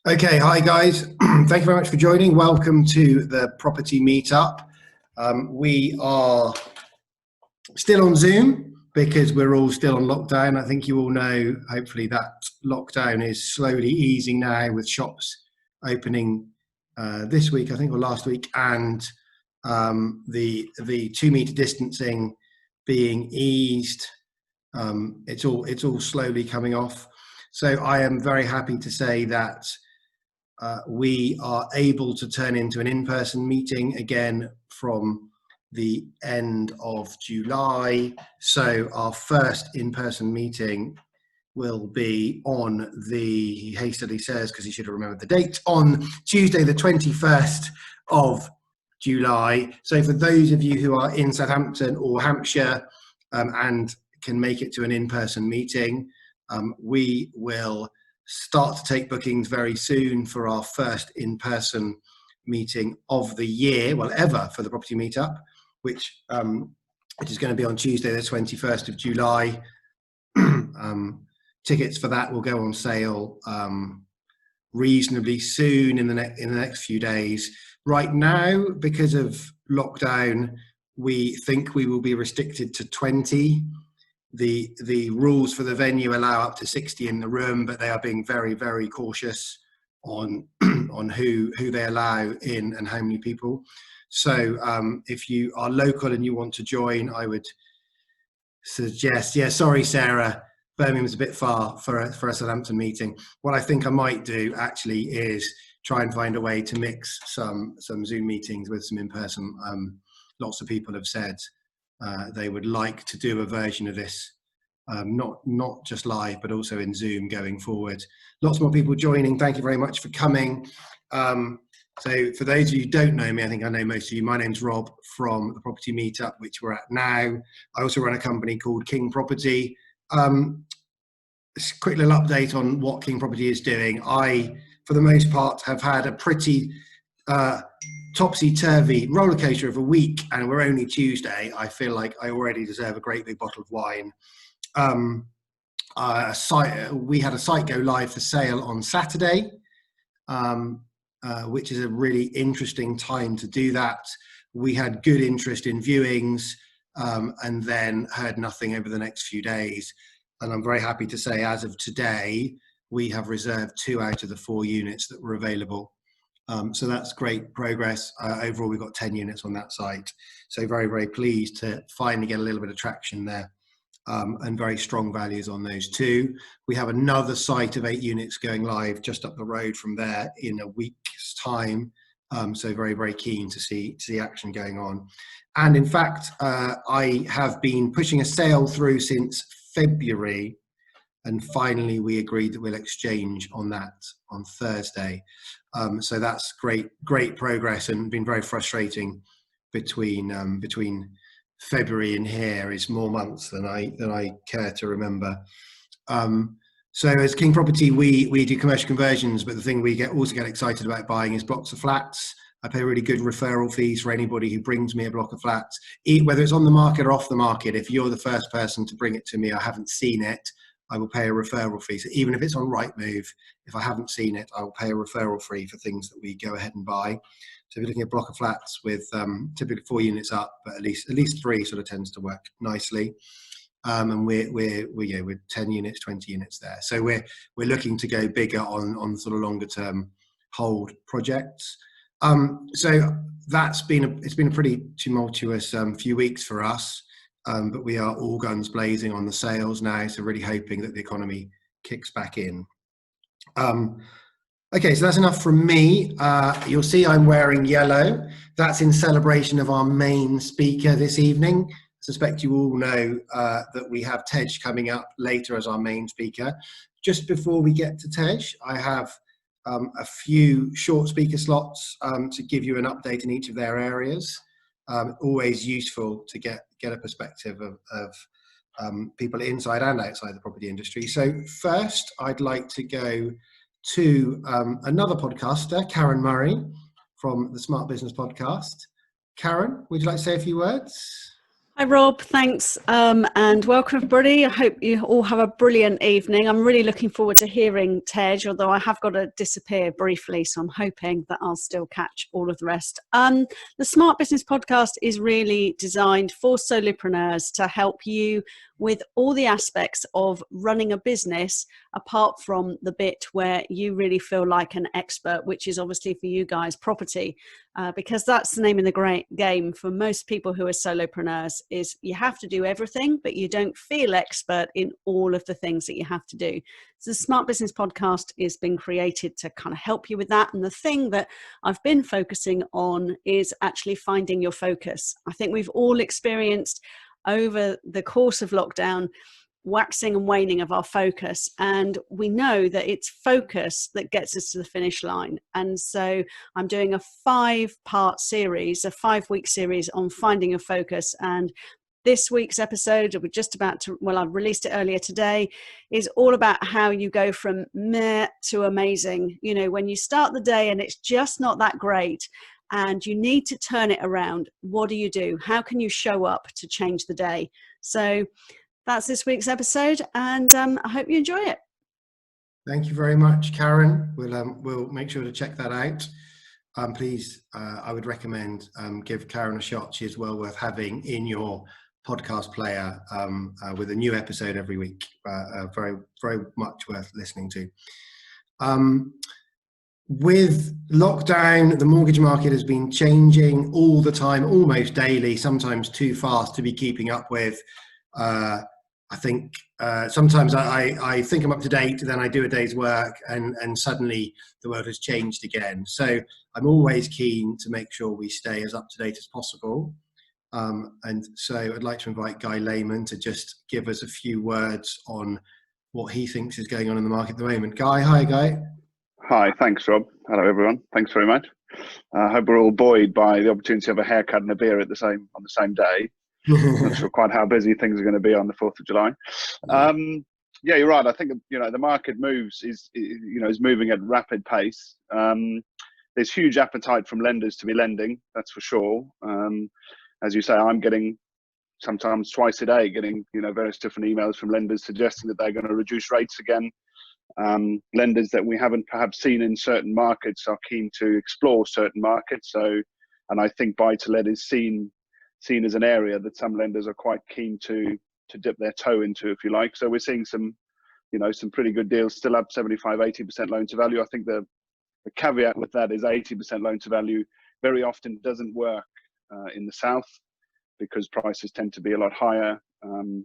Okay, hi guys. Thank you very much for joining. Welcome to the Property Meetup. We are still on Zoom because we're all still on lockdown. I think you all know, hopefully, that lockdown is slowly easing now with shops opening this week, I think, or last week, and the 2 meter distancing being eased. It's all slowly coming off. So I am very happy to say that we are able to turn into an in-person meeting again from the end of July. So our first in-person meeting will be on the, he hastily says, because he should have remembered the date, on Tuesday the 21st of July. So for those of you who are in Southampton or Hampshire and can make it to an in-person meeting, we will start to take bookings very soon for our first in-person meeting of the year, well, ever, for the Property Meetup, which is going to be on Tuesday, the 21st of July. Tickets for that will go on sale reasonably soon in the next few days. Right now, because of lockdown, we think we will be restricted to 20. The rules for the venue allow up to 60 in the room, but they are being very, very cautious on who they allow in and how many people. So if you are local and you want to join, I would suggest, sorry, Sarah, Birmingham's a bit far for a Southampton meeting. What I think I might do actually is try and find a way to mix some Zoom meetings with some in-person. Lots of people have said they would like to do a version of this, not just live, but also in Zoom going forward. Lots more people joining. Thank you very much for coming. So for those of you who don't know me, I think I know most of you, my name's Rob from the Property Meetup, which we're at now. I also run a company called King Property. Quick little update on what King Property is doing. I, for the most part, have had a pretty topsy-turvy roller coaster of a week, and we're only Tuesday. I feel like I already deserve a great big bottle of wine. We had a site go live for sale on Saturday, which is a really interesting time to do that. We had good interest in viewings and then heard nothing over the next few days. And I'm very happy to say, as of today, we have reserved 2 out of the 4 units that were available. So that's great progress. Overall, we've got 10 units on that site. So very, very pleased to finally get a little bit of traction there and very strong values on those 2. We have another site of 8 units going live just up the road from there in a week's time. So very, very keen to see action going on. And in fact, I have been pushing a sale through since February. And finally, we agreed that we'll exchange on that on Thursday. So that's great progress, and been very frustrating between February and here. It's more months than I care to remember. So as King Property, we do commercial conversions, but the thing we also get excited about buying is blocks of flats. I pay really good referral fees for anybody who brings me a block of flats, whether it's on the market or off the market. If you're the first person to bring it to me, I haven't seen it, I will pay a referral fee. So even if it's on Rightmove, if I haven't seen it, I will pay a referral fee for things that we go ahead and buy. So if you're looking at a block of flats with typically 4 units up, but at least 3 sort of tends to work nicely. And we're 10 units, 20 units there. So we're looking to go bigger on sort of longer term hold projects. So it's been a pretty tumultuous few weeks for us. But we are all guns blazing on the sales now, so really hoping that the economy kicks back in. Okay, so that's enough from me. You'll see I'm wearing yellow. That's in celebration of our main speaker this evening. I suspect you all know that we have Tej coming up later as our main speaker. Just before we get to Tej, I have a few short speaker slots to give you an update in each of their areas. Always useful to get a perspective of people inside and outside the property industry. So first, I'd like to go to another podcaster, Karen Murray from the Smart Business Podcast. Karen, would you like to say a few words? Hi Rob, thanks and welcome everybody. I hope you all have a brilliant evening. I'm really looking forward to hearing Tej, although I have got to disappear briefly, so I'm hoping that I'll still catch all of the rest. The Smart Business Podcast is really designed for solopreneurs to help you with all the aspects of running a business apart from the bit where you really feel like an expert, which is obviously for you guys property, because that's the name of the great game for most people who are solopreneurs. Is you have to do everything, but you don't feel expert in all of the things that you have to do. So the Smart Business Podcast has been created to kind of help you with that. And the thing that I've been focusing on is actually finding your focus. I think we've all experienced over the course of lockdown waxing and waning of our focus, and we know that it's focus that gets us to the finish line. And so I'm doing a 5-part series, a 5-week series on finding your focus. And this week's episode, we're just about to, well, I released it earlier today, is all about how you go from meh to amazing. You know, when you start the day and it's just not that great and you need to turn it around, what do you do? How can you show up to change the day? So that's this week's episode, and I hope you enjoy it. Thank you very much, Karen. We'll make sure to check that out. Please, I would recommend give Karen a shot. She is well worth having in your podcast player with a new episode every week. Very, very much worth listening to. With lockdown, the mortgage market has been changing all the time, almost daily, sometimes too fast to be keeping up with. I think sometimes I think I'm up to date, then I do a day's work and suddenly the world has changed again. So I'm always keen to make sure we stay as up to date as possible. And so I'd like to invite Guy Lehman to just give us a few words on what he thinks is going on in the market at the moment. Guy, hi Guy. Hi, thanks Rob. Hello everyone. Thanks very much. I hope we're all buoyed by the opportunity to have a haircut and a beer on the same day. Not sure quite how busy things are going to be on the 4th of July. Yeah, you're right. I think the market is moving at rapid pace. There's huge appetite from lenders to be lending. That's for sure. As you say, I'm getting sometimes twice a day various different emails from lenders suggesting that they're going to reduce rates again. Lenders that we haven't perhaps seen in certain markets are keen to explore certain markets. And I think buy-to-let is seen as an area that some lenders are quite keen to dip their toe into, if you like. So we're seeing some pretty good deals, still up 75-80% loan to value. I think the caveat with that is 80% loan to value very often doesn't work in the south because prices tend to be a lot higher, and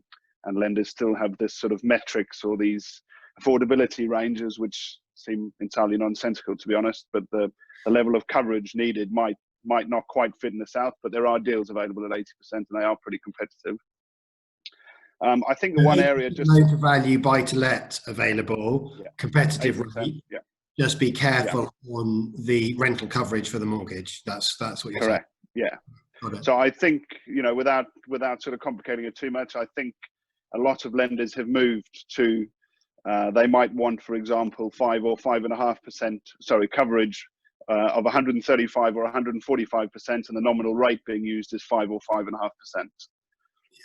lenders still have this sort of metrics or these affordability ranges which seem entirely nonsensical, to be honest. But the level of coverage needed might not quite fit in the south, but there are deals available at 80% and they are pretty competitive. I think the one area just loan to value buy to let available, yeah. Competitive rate. Yeah. Just be careful on the rental coverage for the mortgage. That's what you're correct. Saying. Yeah. So I think without sort of complicating it too much, I think a lot of lenders have moved to they might want, for example, 5 or 5.5% coverage of 135 or 145%, and the nominal rate being used is 5 or 5.5%. Yeah.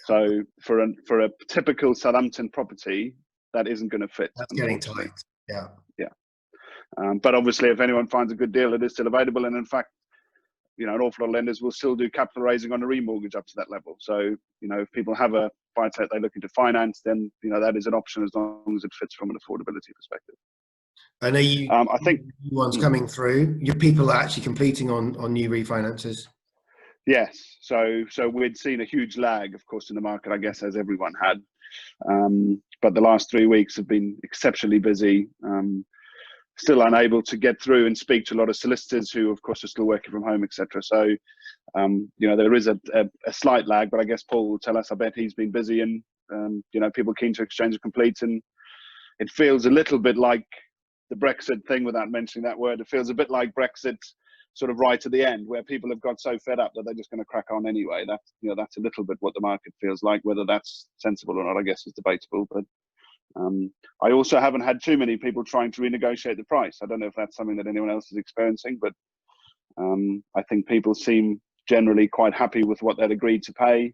So for a typical Southampton property, that isn't going to fit. That's getting tight. Yeah. Yeah. But obviously, if anyone finds a good deal, it is still available. And in fact, an awful lot of lenders will still do capital raising on a remortgage up to that level. So, if people have a buy-to-let they're looking to finance, then that is an option as long as it fits from an affordability perspective. And I think ones coming through, your people are actually completing on new refinances. Yes. So we'd seen a huge lag, of course, in the market, I guess, as everyone had. But the last 3 weeks have been exceptionally busy. Still unable to get through and speak to a lot of solicitors who, of course, are still working from home, etc. So, there is a slight lag, but I guess Paul will tell us. I bet he's been busy and, people keen to exchange and complete. And it feels a little bit like the Brexit thing, without mentioning that word. It feels a bit like Brexit sort of right at the end, where people have got so fed up that they're just going to crack on anyway. That's a little bit what the market feels like. Whether that's sensible or not, I guess, is debatable. But I also haven't had too many people trying to renegotiate the price. I don't know if that's something that anyone else is experiencing, but I think people seem generally quite happy with what they'd agreed to pay.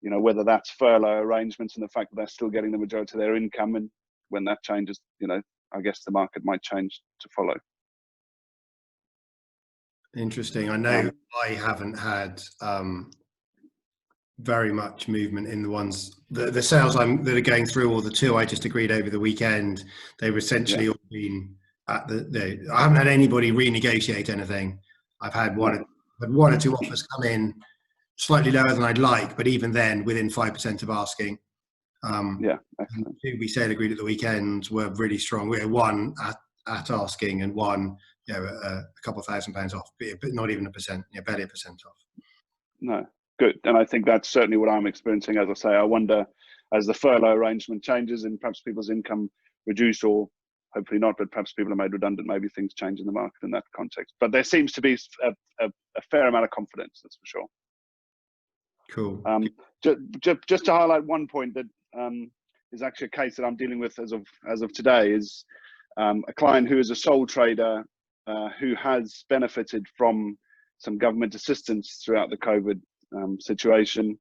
whether that's furlough arrangements and the fact that they're still getting the majority of their income, and when that changes, I guess the market might change to follow. Interesting. I know I haven't had very much movement in the ones, the sales that are going through, or the two I just agreed over the weekend. They were essentially all been at I haven't had anybody renegotiate anything. I've had one or two offers come in slightly lower than I'd like, but even then within 5% of asking. Excellent. Two we said agreed at the weekend were really strong. We had one at asking, and one, a couple of £1,000 off, but not even 1%, barely 1% off. No, good. And I think that's certainly what I'm experiencing. As I say, I wonder, as the furlough arrangement changes and perhaps people's income reduced, or hopefully not, but perhaps people are made redundant, maybe things change in the market in that context. But there seems to be a fair amount of confidence, that's for sure. Cool. Just to highlight one point that is actually a case that I'm dealing with as of today, is a client who is a sole trader who has benefited from some government assistance throughout the COVID situation,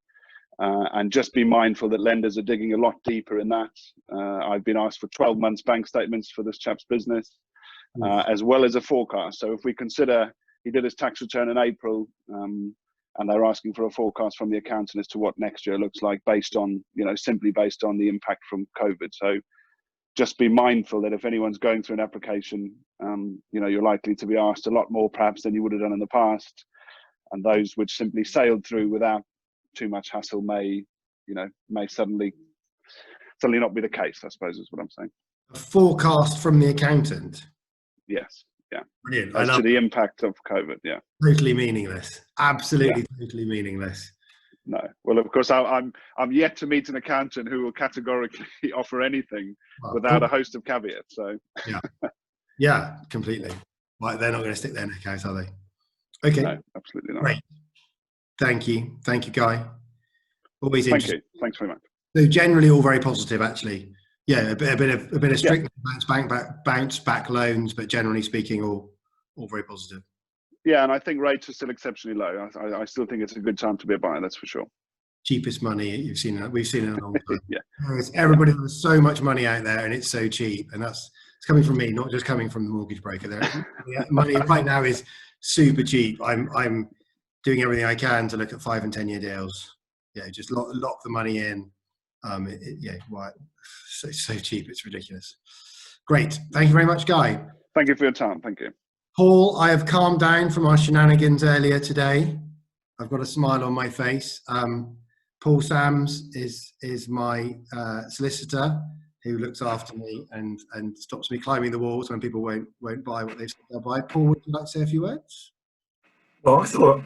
and just be mindful that lenders are digging a lot deeper in that. I've been asked for 12 months bank statements for this chap's business, as well as a forecast. So if we consider he did his tax return in April, and they're asking for a forecast from the accountant as to what next year looks like, based on, simply based on the impact from COVID. So just be mindful that if anyone's going through an application, you're likely to be asked a lot more perhaps than you would have done in the past. And those which simply sailed through without too much hassle may suddenly not be the case, I suppose is what I'm saying. A forecast from the accountant? Yes. Yeah. Brilliant. As to the impact of COVID. Yeah. Totally meaningless. Absolutely, totally meaningless. No. Well, of course, I'm yet to meet an accountant who will categorically offer anything without a host of caveats. So. Yeah, completely. Like, they're not going to stick their neck out, are they? Okay. No, absolutely not. Great. Thank you, Guy. Always interesting. Thank you. Thanks very much. So generally, all very positive, actually. Yeah, a bit of strict bounce back loans, but generally speaking, all very positive. Yeah, and I think rates are still exceptionally low. I still think it's a good time to be a buyer, that's for sure. Cheapest money you've seen. We've seen it in a long time. Yeah. Everybody, there's so much money out there, and it's so cheap, and it's coming from me, not just coming from the mortgage broker. There, money right now is super cheap. I'm doing everything I can to look at 5 and 10 year deals. Yeah, just lock the money in. So cheap, it's ridiculous. Great, thank you very much, Guy. Thank you for your time. Thank you, Paul. I have calmed down from our shenanigans earlier today. I've got a smile on my face. Paul Sams is my solicitor, who looks after me and stops me climbing the walls when people won't buy what they've said they'll buy. Paul, would you like to say a few words? Well, I thought,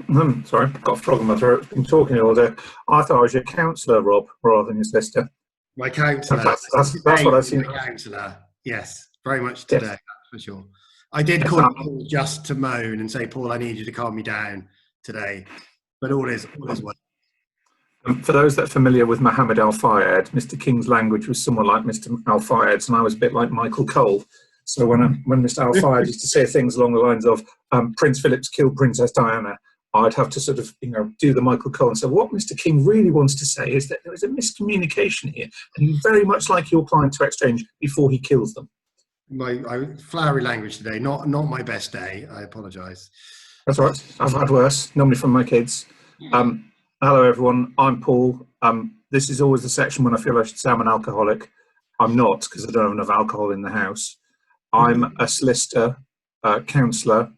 sorry, got a frog in my throat. Been talking all day. I thought I was your counsellor, Rob, rather than your sister. My counsellor. That's what I see. My counsellor. Yes, very much today, that's for sure. I did call Paul just to moan and say, Paul, I need you to calm me down today. But all is well. For those that are familiar with Mohammed Al-Fayed, Mr. King's language was somewhat like Mr. Al-Fayed's, and I was a bit like Michael Cole. So when Mr. Al-Fayed used to say things along the lines of Prince Philip's killed Princess Diana, I'd have to sort of, do the Michael Cole and say, what Mr. King really wants to say is that there is a miscommunication here, and he'd very much like your client to exchange before he kills them. My flowery language today, not my best day. I apologise. That's all right. I've had worse, normally from my kids. Hello, everyone. I'm Paul. This is always the section when I feel I should say I'm an alcoholic. I'm not, because I don't have enough alcohol in the house. I'm a solicitor, counsellor.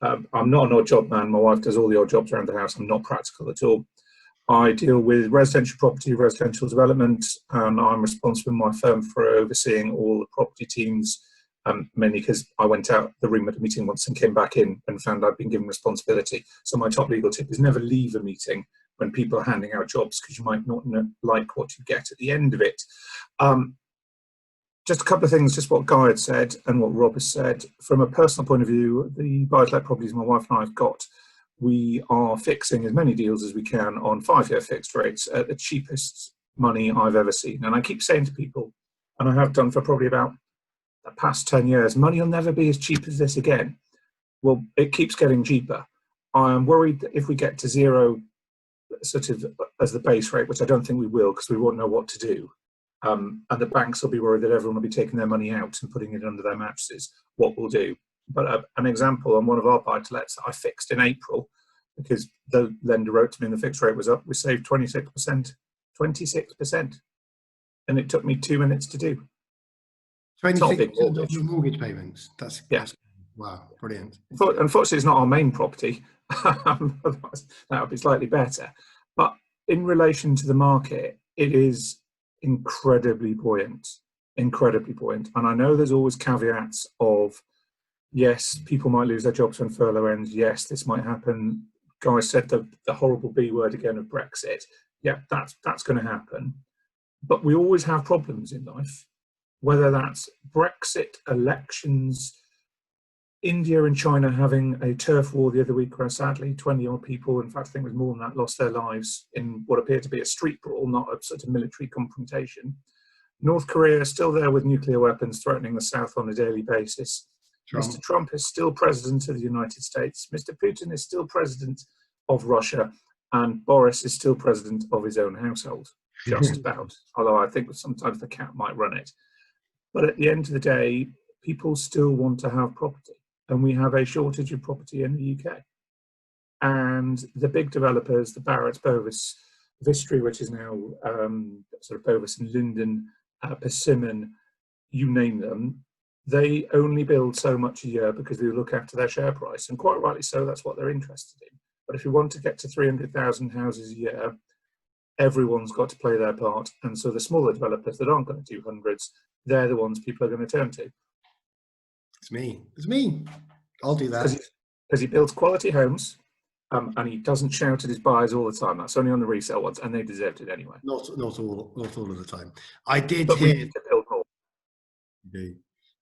I'm not an odd job man. My wife does all the odd jobs around the house. I'm not practical at all. I deal with residential property, residential development, and I'm responsible in my firm for overseeing all the property teams, mainly because I went out the room at a meeting once and came back in and found I'd been given responsibility. So my top legal tip is never leave a meeting when people are handing out jobs, because you might not like what you get at the end of it. Just a couple of things, just what Guy had said and what Rob has said. From a personal point of view, the buy-to-let properties my wife and I have got, we are fixing as many deals as we can on 5-year fixed rates at the cheapest money I've ever seen. And I keep saying to people, and I have done for probably about the past 10 years, money will never be as cheap as this again. Well, it keeps getting cheaper. I am worried that if we get to zero sort of as the base rate, which I don't think we will, because we won't know what to do. And the banks will be worried that everyone will be taking their money out and putting it under their mattresses. What we'll do. But an example on one of our buy-to-lets that I fixed in April, because the lender wrote to me and the fixed rate was up, we saved 26%. 26%. And it took me 2 minutes to do. 26% of your mortgage payments. That's wow, brilliant. Unfortunately, it's not our main property. That would be slightly better. But in relation to the market, it is incredibly buoyant. And I know there's always caveats of, yes, people might lose their jobs when furlough ends. Yes, this might happen. Guy said the horrible B word again of Brexit. Yeah, that's going to happen. But we always have problems in life, whether that's Brexit, elections, India and China having a turf war the other week where sadly 20 odd people, in fact I think it was more than that, lost their lives in what appeared to be a street brawl, not a sort of military confrontation. North Korea is still there with nuclear weapons threatening the South on a daily basis. Mr. Trump is still president of the United States. Mr. Putin is still president of Russia. And Boris is still president of his own household, just about. Although I think sometimes the cat might run it. But at the end of the day, people still want to have property. And we have a shortage of property in the UK. And the big developers, the Barratts, Bovis, Vistry, which is now sort of Bovis and Linden, Persimmon, you name them, they only build so much a year because they look after their share price. And quite rightly so, that's what they're interested in. But if you want to get to 300,000 houses a year, everyone's got to play their part. And so the smaller developers that aren't going to do hundreds, they're the ones people are going to turn to. It's me. I'll do that. Because he builds quality homes and he doesn't shout at his buyers all the time. That's only on the resale ones, and they deserved it anyway. Not all of the time. I did but hear. We need to build more.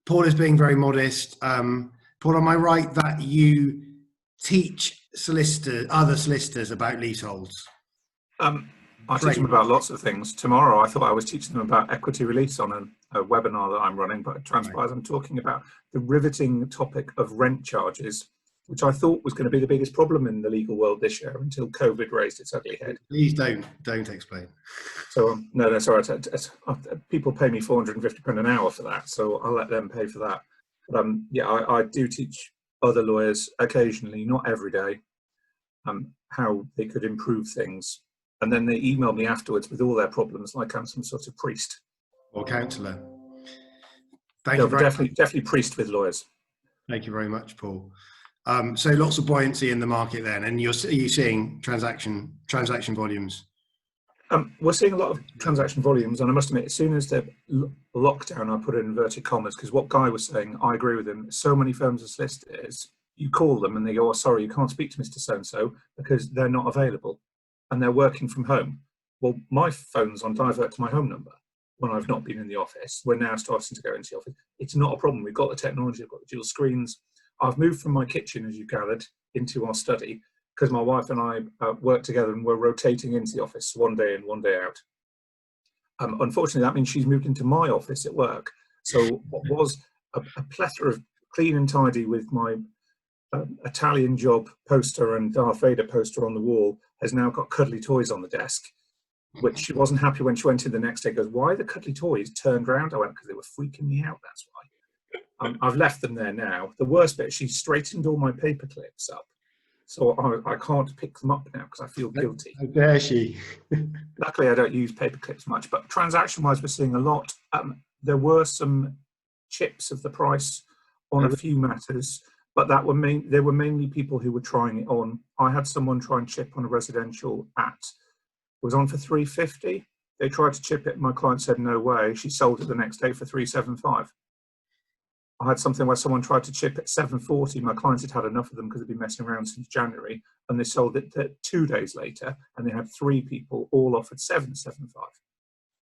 Paul is being very modest. Paul, am I right that you teach other solicitors about leaseholds? I teach them about lots of things. Tomorrow, I thought I was teaching them about equity release on a webinar that I'm running, but it transpires I'm talking about the riveting topic of rent charges, which I thought was going to be the biggest problem in the legal world this year until COVID raised its ugly head. Please don't explain. So no, that's all right. People pay me £450 an hour for that, so I'll let them pay for that. But yeah, I do teach other lawyers occasionally, not every day, how they could improve things. And then they email me afterwards with all their problems, like I'm some sort of priest or counsellor. Definitely priest with lawyers. Thank you very much, Paul. So lots of buoyancy in the market then, and are you seeing transaction volumes? We're seeing a lot of transaction volumes, and I must admit, as soon as the lockdown, I put it in inverted commas, because what Guy was saying, I agree with him. So many firms of solicitors, you call them and they go, "Oh, sorry, you can't speak to Mr. So-and-so because they're not available." And they're working from home. Well, my phone's on divert to my home number when I've not been in the office. We're now starting to go into the office. It's not a problem. We've got the technology, I've got the dual screens. I've moved from my kitchen, as you gathered, into our study because my wife and I work together and we're rotating into the office one day in, one day out. Unfortunately, that means she's moved into my office at work. So what was a plethora of clean and tidy with my Italian Job poster and Darth Vader poster on the wall has now got cuddly toys on the desk, which she wasn't happy when she went in the next day. Goes, "Why are the cuddly toys turned around?" I went, "Because they were freaking me out, that's why." I've left them there now. The worst bit, she straightened all my paper clips up, so I can't pick them up now because I feel guilty. How dare she? Luckily, I don't use paper clips much, but transaction-wise, we're seeing a lot. There were some chips of the price on a few matters, but they were mainly people who were trying it on. I had someone try and chip on a residential was on for $350. They tried to chip it. My client said, "No way." She sold it the next day for $375. I had something where someone tried to chip at $740. My clients had had enough of them because they'd been messing around since January, and they sold it 2 days later, and they had 3 people all offered $775.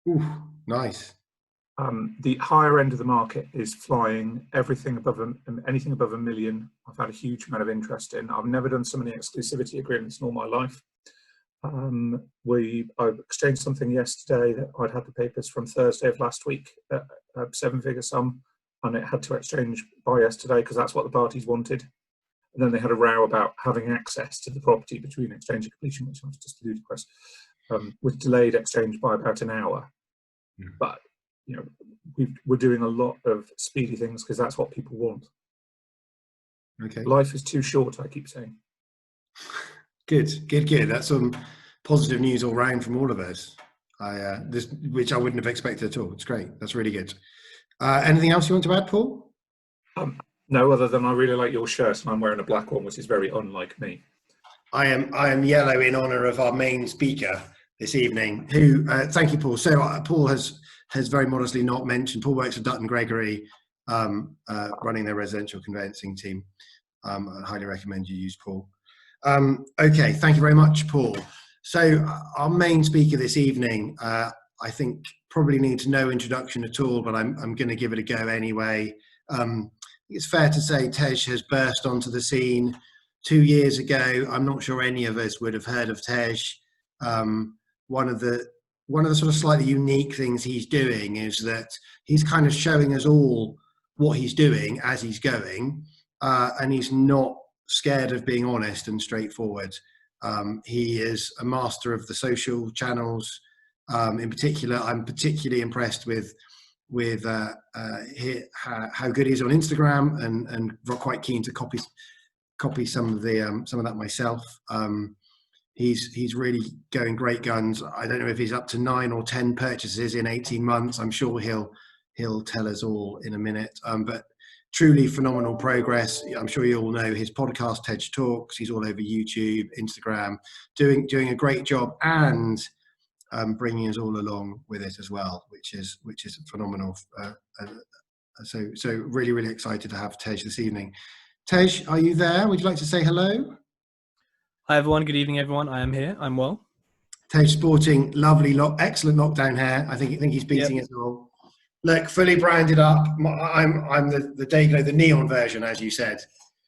Ooh, nice. The higher end of the market is flying. Anything above $1 million, I've had a huge amount of interest in. I've never done so many exclusivity agreements in all my life. I exchanged something yesterday that I'd had the papers from Thursday of last week at a 7-figure sum, and it had to exchange by yesterday because that's what the parties wanted. And then they had a row about having access to the property between exchange and completion, which was just ludicrous, with delayed exchange by about an hour. But we're doing a lot of speedy things because that's what people want. Okay. Life is too short, I keep saying. Good. That's some positive news all round from all of us. Which I wouldn't have expected at all. It's great. That's really good. Anything else you want to add, Paul? No, other than I really like your shirt, and I'm wearing a black one, which is very unlike me. I am yellow in honour of our main speaker this evening. Who? Thank you, Paul. So Paul has very modestly not mentioned. Paul works for Dutton Gregory, running their residential conveyancing team. I highly recommend you use Paul. Okay, thank you very much, Paul. So our main speaker this evening, I think probably needs no introduction at all, but I'm going to give it a go anyway. It's fair to say Tej has burst onto the scene 2 years ago. I'm not sure any of us would have heard of Tej. One of the sort of slightly unique things he's doing is that he's kind of showing us all what he's doing as he's going, and he's not scared of being honest and straightforward. He is a master of the social channels. In particular, I'm particularly impressed with how good he is on Instagram, and quite keen to copy some of that myself. He's really going great guns. I don't know if he's up to 9 or 10 purchases in 18 months. I'm sure he'll tell us all in a minute. But truly phenomenal progress. I'm sure you all know his podcast, Tej Talks. He's all over YouTube, Instagram, doing a great job, and bringing us all along with it as well, which is phenomenal. So really, really excited to have Tej this evening. Tej, are you there? Would you like to say hello? Hi everyone, good evening everyone. I am here, I'm well. Tej sporting lovely, excellent lockdown hair. I think he's beating it all. Look, fully branded up. I'm the Dayglow, the neon version, as you said.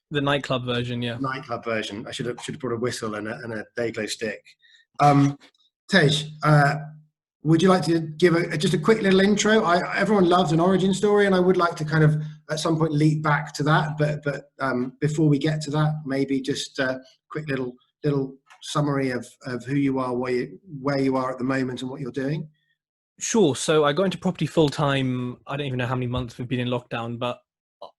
The nightclub version, yeah. Nightclub version. I should have brought a whistle and a Dayglow stick. Tej, would you like to give just a quick little intro? Everyone loves an origin story, and I would like to kind of at some point leap back to that. But before we get to that, maybe just a quick little summary of who you are, where you are at the moment, and what you're doing. Sure. So I got into property full time. I don't even know how many months we've been in lockdown, but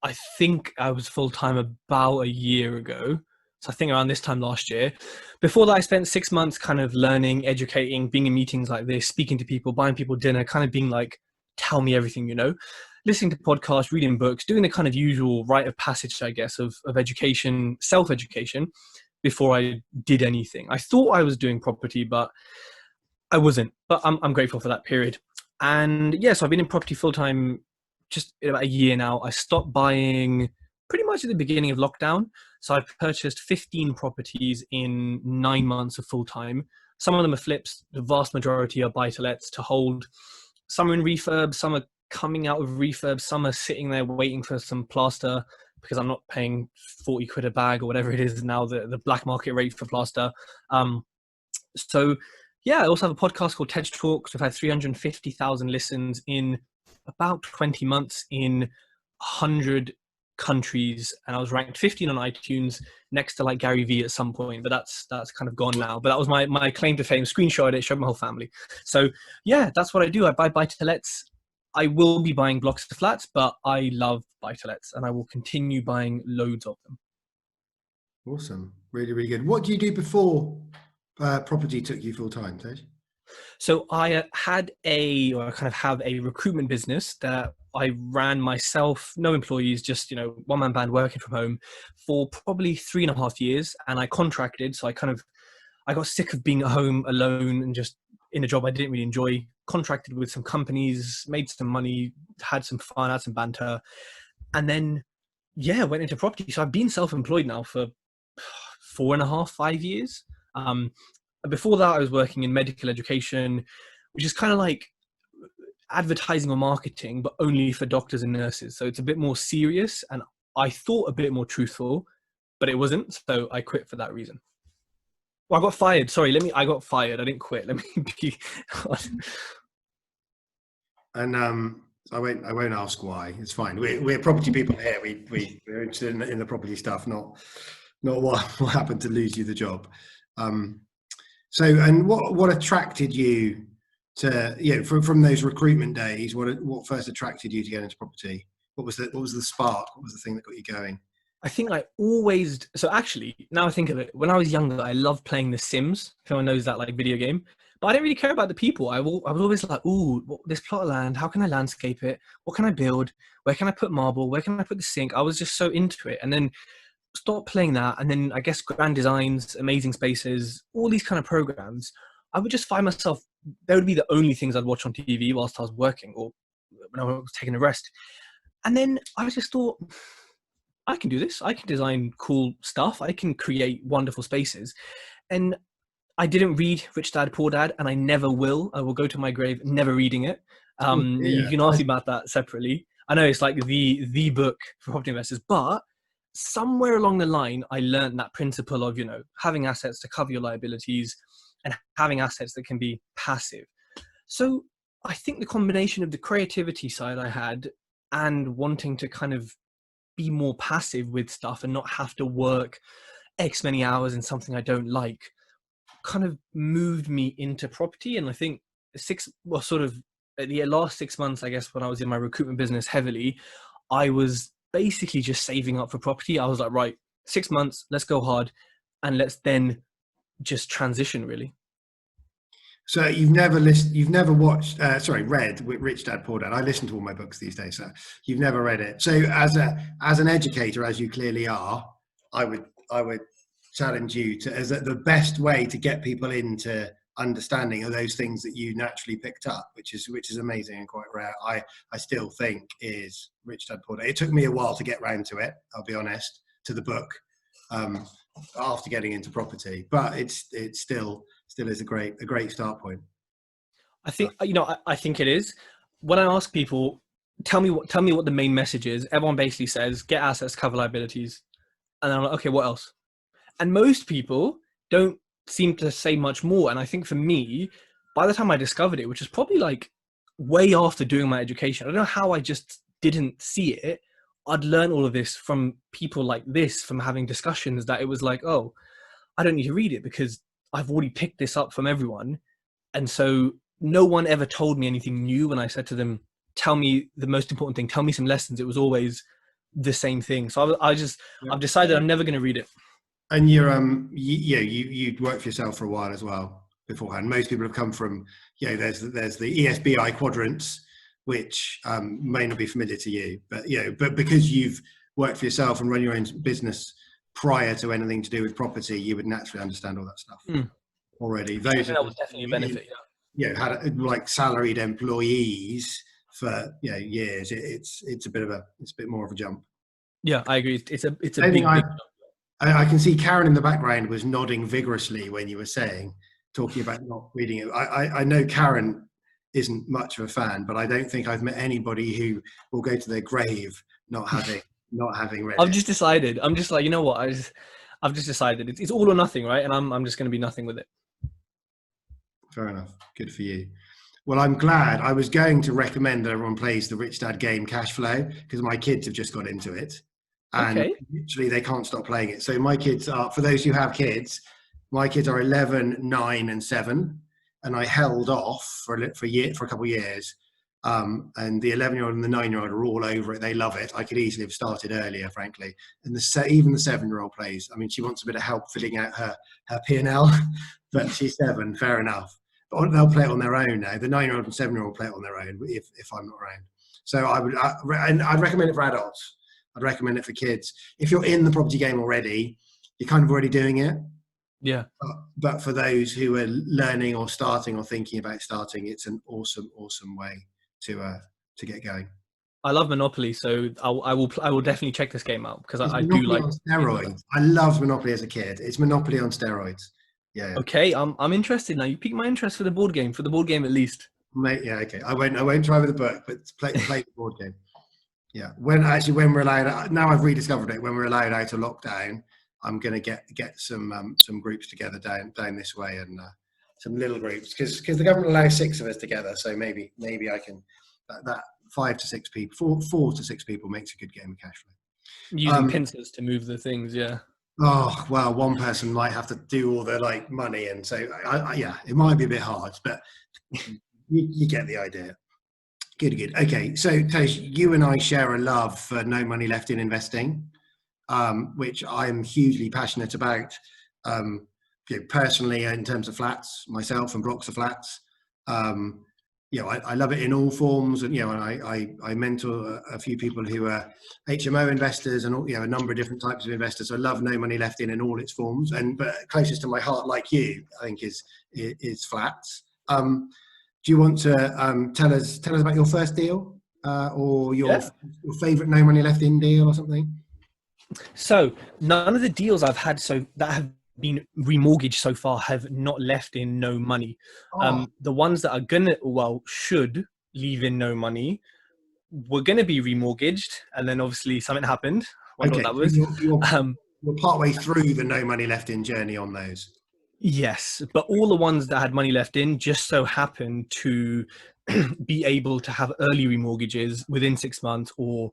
I think I was full time about a year ago. So I think around this time last year. Before that, I spent 6 months kind of learning, educating, being in meetings like this, speaking to people, buying people dinner, kind of being like, tell me everything, listening to podcasts, reading books, doing the kind of usual rite of passage, I guess, of education, self-education before I did anything. I thought I was doing property, but I wasn't, but I'm grateful for that period. And yeah, so I've been in property full time just about a year now. I stopped buying pretty much at the beginning of lockdown. So I purchased 15 properties in 9 months of full time. Some of them are flips. The vast majority are buy-to-lets to hold. Some are in refurb, some are coming out of refurb, some are sitting there waiting for some plaster because I'm not paying 40 quid a bag or whatever it is now, the black market rate for plaster. So yeah, I also have a podcast called Tej Talks. We've had 350,000 listens in about 20 months in 100 countries, and I was ranked 15 on iTunes, next to like Gary Vee at some point, but that's kind of gone now. But that was my claim to fame. Screenshot it, showed my whole family. So yeah, that's what I do. I buy buy-to-lets. I will be buying blocks of flats, but I love buy-to-lets, and I will continue buying loads of them. Awesome, really, really good. What do you do before property took you full time, Tej? So I have a recruitment business that I ran myself, no employees, just, one-man band working from home for probably 3.5 years. And I contracted. So I got sick of being at home alone and just in a job I didn't really enjoy, contracted with some companies, made some money, had some fun, had some banter. And then, yeah, went into property. So I've been self-employed now for 4.5, 5 years. Before that, I was working in medical education, which is kind of like advertising or marketing, but only for doctors and nurses. So it's a bit more serious, and I thought a bit more truthful, but it wasn't. So I quit for that reason. Well, I got fired. Sorry, I got fired. I didn't quit. Let me be. And I won't ask why. It's fine. We're property people here. We're interested in the property stuff, not what happened to lose you the job. So, and what attracted you to, from those recruitment days? What first attracted you to get into property? What was the spark? What was the thing that got you going? I think so actually, now I think of it, when I was younger, I loved playing The Sims. If anyone knows that like video game. But I didn't really care about the people. I was always like, ooh, this plot of land, how can I landscape it? What can I build? Where can I put marble? Where can I put the sink? I was just so into it. And then stopped playing that. And then I guess Grand Designs, Amazing Spaces, all these kind of programs, I would just find myself, they would be the only things I'd watch on TV whilst I was working or when I was taking a rest. And then I just thought, I can do this. I can design cool stuff. I can create wonderful spaces. And I didn't read Rich Dad, Poor Dad, and I never will. I will go to my grave never reading it. You can ask me about that separately. I know it's like the book for property investors, but somewhere along the line, I learned that principle of, having assets to cover your liabilities and having assets that can be passive. So I think the combination of the creativity side I had and wanting to kind of be more passive with stuff and not have to work X many hours in something I don't like kind of moved me into property. And I think the last 6 months, I guess, when I was in my recruitment business heavily, I was basically just saving up for property. I was like, right, 6 months, let's go hard and let's then just transition really. So you've never read Rich Dad Poor Dad. I listen to all my books these days, so you've never read it. So as an educator, as you clearly are, I would challenge you to, as the best way to get people into understanding of those things that you naturally picked up, which is amazing and quite rare. I still think is Rich Dad Poor Dad. It took me a while to get round to it, I'll be honest, to the book, after getting into property, but it still is a great start point. I think I think it is. When I ask people, tell me what the main message is, everyone basically says get assets, cover liabilities, and I'm like, okay, what else? And most people don't seem to say much more. And I think for me, by the time I discovered it, which was probably like way after doing my education, I don't know how I just didn't see it. I'd learn all of this from people like this, from having discussions, that it was like, oh, I don't need to read it because I've already picked this up from everyone. And so no one ever told me anything new when I said to them, tell me the most important thing, tell me some lessons. It was always the same thing. So I've decided I'm never going to read it. And you'd worked for yourself for a while as well beforehand. Most people have come from, there's the ESBI quadrants, which may not be familiar to you, but because you've worked for yourself and run your own business prior to anything to do with property, you would naturally understand all that stuff already. Those that was definitely a benefit. Had like salaried employees for years. It's a bit more of a jump. Yeah, I agree. It's a big jump. I can see Karen in the background was nodding vigorously when you were talking about not reading it. I know Karen isn't much of a fan, but I don't think I've met anybody who will go to their grave not having read it. I've just decided. I'm just like, you know what? I've just decided it's all or nothing, right? And I'm just going to be nothing with it. Fair enough. Good for you. Well, I'm glad. I was going to recommend that everyone plays the Rich Dad game Cash Flow because my kids have just got into it. And literally they can't stop playing it. So my kids are, for those who have kids, my kids are 11, 9 and 7. And I held off for a couple of years. And the 11-year-old and the 9-year-old are all over it. They love it. I could easily have started earlier, frankly. And even the 7-year-old plays. I mean, she wants a bit of help filling out her P&L, but she's 7, fair enough. But they'll play it on their own now. The 9-year-old and 7-year-old play it on their own if I'm not around. So I'd recommend it for adults. I'd recommend it for kids. If you're in the property game already, you're kind of already doing it. Yeah. But for those who are learning or starting or thinking about starting, it's an awesome way to get going. I love Monopoly, so I will definitely check this game out because I do like on steroids. I loved Monopoly as a kid. It's Monopoly on steroids. Yeah. Okay, I'm interested now. You piqued my interest for the board game at least. Mate, yeah, okay. I won't try with the book, but play the board game. Yeah, when we're allowed, now I've rediscovered it. When we're allowed out of lockdown, I'm going to get some groups together down this way and some little groups because the government allows 6 of us together. So maybe I can that 5 to 6 people, 4 to 6 people makes a good game of cash flow. Using pincers to move the things, yeah. Oh, well, one person might have to do all the like money, and so yeah, it might be a bit hard, but you get the idea. Good. Okay, so Tej, you and I share a love for no money left in investing, which I'm hugely passionate about. Personally, in terms of flats, myself and blocks of flats. I love it in all forms, and I mentor a few people who are HMO investors and a number of different types of investors. So I love no money left in all its forms, but closest to my heart, like you, I think is flats. Do you want to tell us about your first deal or your favorite no money left in deal or something? So none of the deals I've had that have been remortgaged so far have not left in no money. The ones that are should leave in no money were gonna be remortgaged, and then obviously something happened. Wonder what that was. You're partway through the no money left in journey on those. Yes, but all the ones that had money left in just so happened to be able to have early remortgages within 6 months, or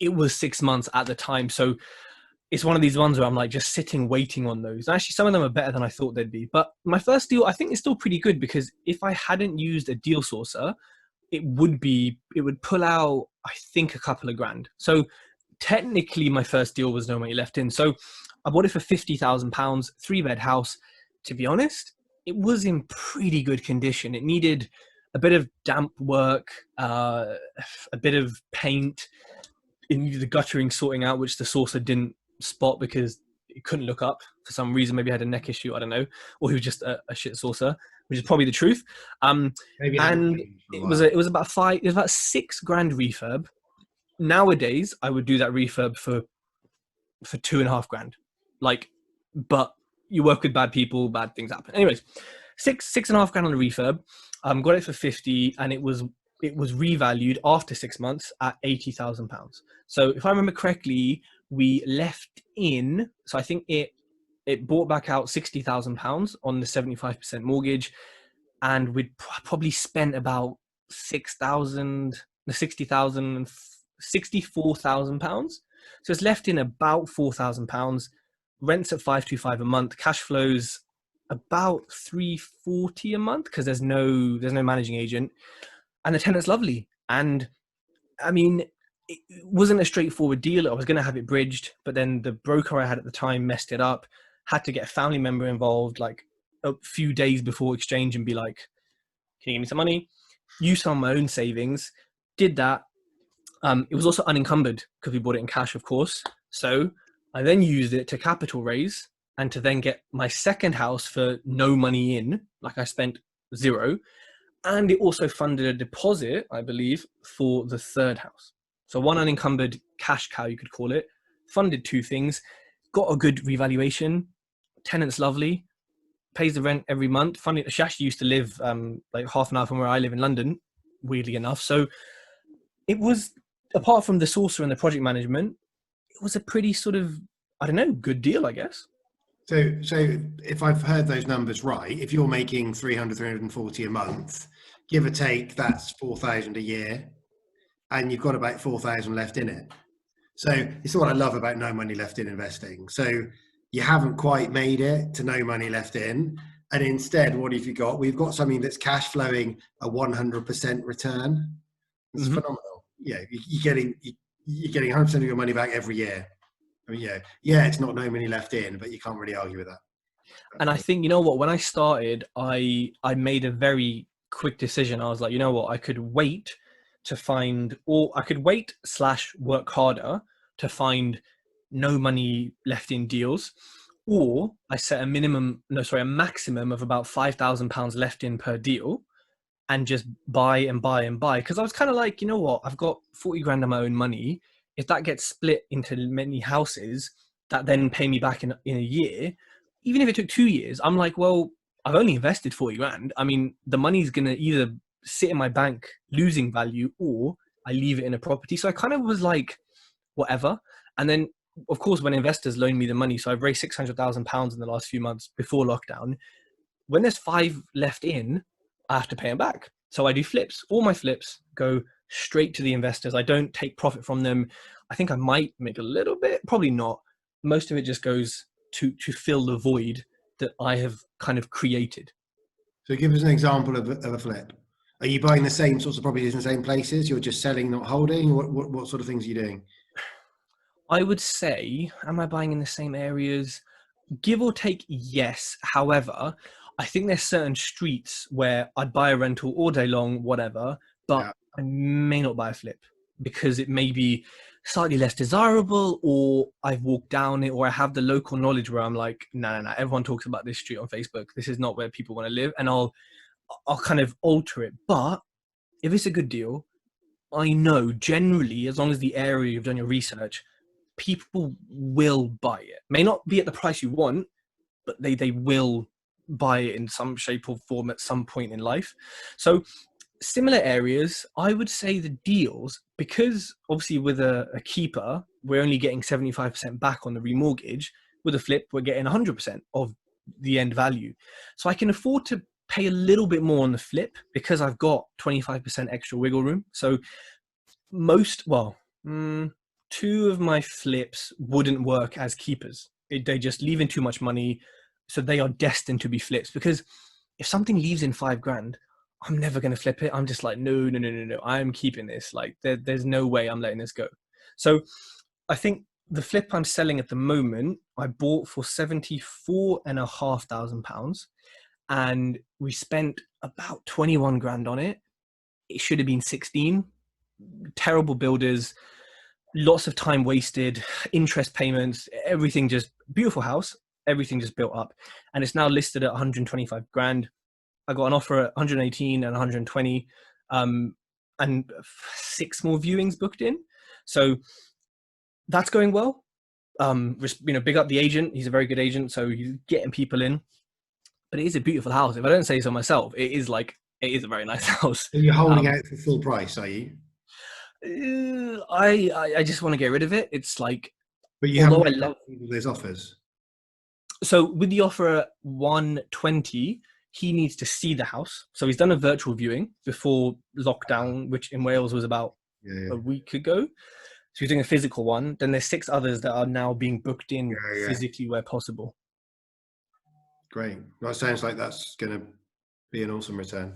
it was 6 months at the time. So it's one of these ones where I'm like just sitting, waiting on those. Actually, some of them are better than I thought they'd be. But my first deal, I think, is still pretty good, because if I hadn't used a deal sourcer, it would pull out, I think, a couple of grand. So technically my first deal was no money left in. So I bought it for £50,000, 3-bed house. To be honest, it was in pretty good condition. It needed a bit of damp work, a bit of paint. It needed the guttering sorting out, which the sourcer didn't spot because it couldn't look up for some reason. Maybe had a neck issue, I don't know, or he was just a shit sourcer, which is probably the truth. And it was about £6 grand refurb. Nowadays, I would do that refurb for 2.5 grand. But you work with bad people, bad things happen. Anyways, 6.5 grand on the refurb. Got it for 50, and it was revalued after 6 months at £80,000. So if I remember correctly, we left in, so I think it bought back out £60,000 on the 75% mortgage, and we'd probably spent about £64,000. So it's left in about £4,000. Rents at 525 a month. Cash flows about 340 a month because there's no managing agent, and the tenant's lovely. And I mean, it wasn't a straightforward deal. I was going to have it bridged, but then the broker I had at the time messed it up. Had to get a family member involved like a few days before exchange and be like, "Can you give me some money?" Use some of my own savings. Did that. It was also unencumbered because we bought it in cash, of course. So I then used it to capital raise and to then get my second house for no money in. Like I spent zero. And it also funded a deposit, I believe, for the third house. So one unencumbered cash cow, you could call it. Funded 2 things. Got a good revaluation. Tenant's lovely. Pays the rent every month. Funny, she actually used to live like half an hour from where I live in London, weirdly enough. So it was, apart from the sourcer and the project management, it was a pretty sort of, I don't know, good deal, I guess. So if I've heard those numbers right, if you're making 340 a month, give or take, that's 4,000 a year, and you've got about 4,000 left in it. So it's what I love about no money left in investing. So you haven't quite made it to no money left in, and instead, what have you got? We've got something that's cash flowing a 100% return. It's phenomenal. Yeah, you're getting 100% of your money back every year. I mean, it's not no money left in, but you can't really argue with that. And I think, you know what, when I started, I made a very quick decision. I was like, you know what, I could wait to find, or I could wait / work harder to find no money left in deals, or I set a maximum of about £5,000 left in per deal, and just buy and buy and buy. Because I was kind of like, you know what, I've got 40 grand of my own money. If that gets split into many houses that then pay me back in a year, even if it took 2 years, I'm like, well, I've only invested 40 grand. I mean, the money's going to either sit in my bank losing value, or I leave it in a property. So I kind of was like, whatever. And then, of course, when investors loan me the money, so I've raised £600,000 in the last few months before lockdown. When there's 5 left in, I have to pay them back. So I do flips. All my flips go straight to the investors. I don't take profit from them. I think I might make a little bit, probably not. Most of it just goes to fill the void that I have kind of created. So give us an example of a flip. Are you buying the same sorts of properties in the same places? You're just selling, not holding? What sort of things are you doing? I would say, am I buying in the same areas? Give or take, yes. However, I think there's certain streets where I'd buy a rental all day long, whatever, but Yeah. I may not buy a flip because it may be slightly less desirable, or I've walked down it, or I have the local knowledge where I'm like, no, everyone talks about this street on Facebook. This is not where people want to live, and I'll kind of alter it. But if it's a good deal, I know generally, as long as the area you've done your research, people will buy it. May not be at the price you want, but they will buy it in some shape or form at some point in life. So similar areas, I would say the deals, because obviously with a keeper, we're only getting 75% back on the remortgage. With a flip, we're getting 100% of the end value. So I can afford to pay a little bit more on the flip because I've got 25% extra wiggle room. So two of my flips wouldn't work as keepers. They just leave in too much money. So they are destined to be flips, because if something leaves in $5,000, I'm never going to flip it. I'm just like, no. I'm keeping this. Like there's no way I'm letting this go. So I think the flip I'm selling at the moment, I bought for £74,500, and we spent about 21 grand on it. It should have been 16. Terrible builders, lots of time wasted, interest payments, everything. Just beautiful house, everything just built up, and it's now listed at 125 grand. I got an offer at 118 and 120, and 6 more viewings booked in. So that's going well. Big up the agent. He's a very good agent, so he's getting people in. But it is a beautiful house. If I don't say so myself, it is a very nice house. So you're holding out for full price, are you? I just want to get rid of it. It's like, But you although haven't I love those offers. So with the offer at 120, he needs to see the house. So he's done a virtual viewing before lockdown, which in Wales was about a week ago. So he's doing a physical one. Then there's 6 others that are now being booked in physically where possible. Great. Well, it sounds like that's going to be an awesome return.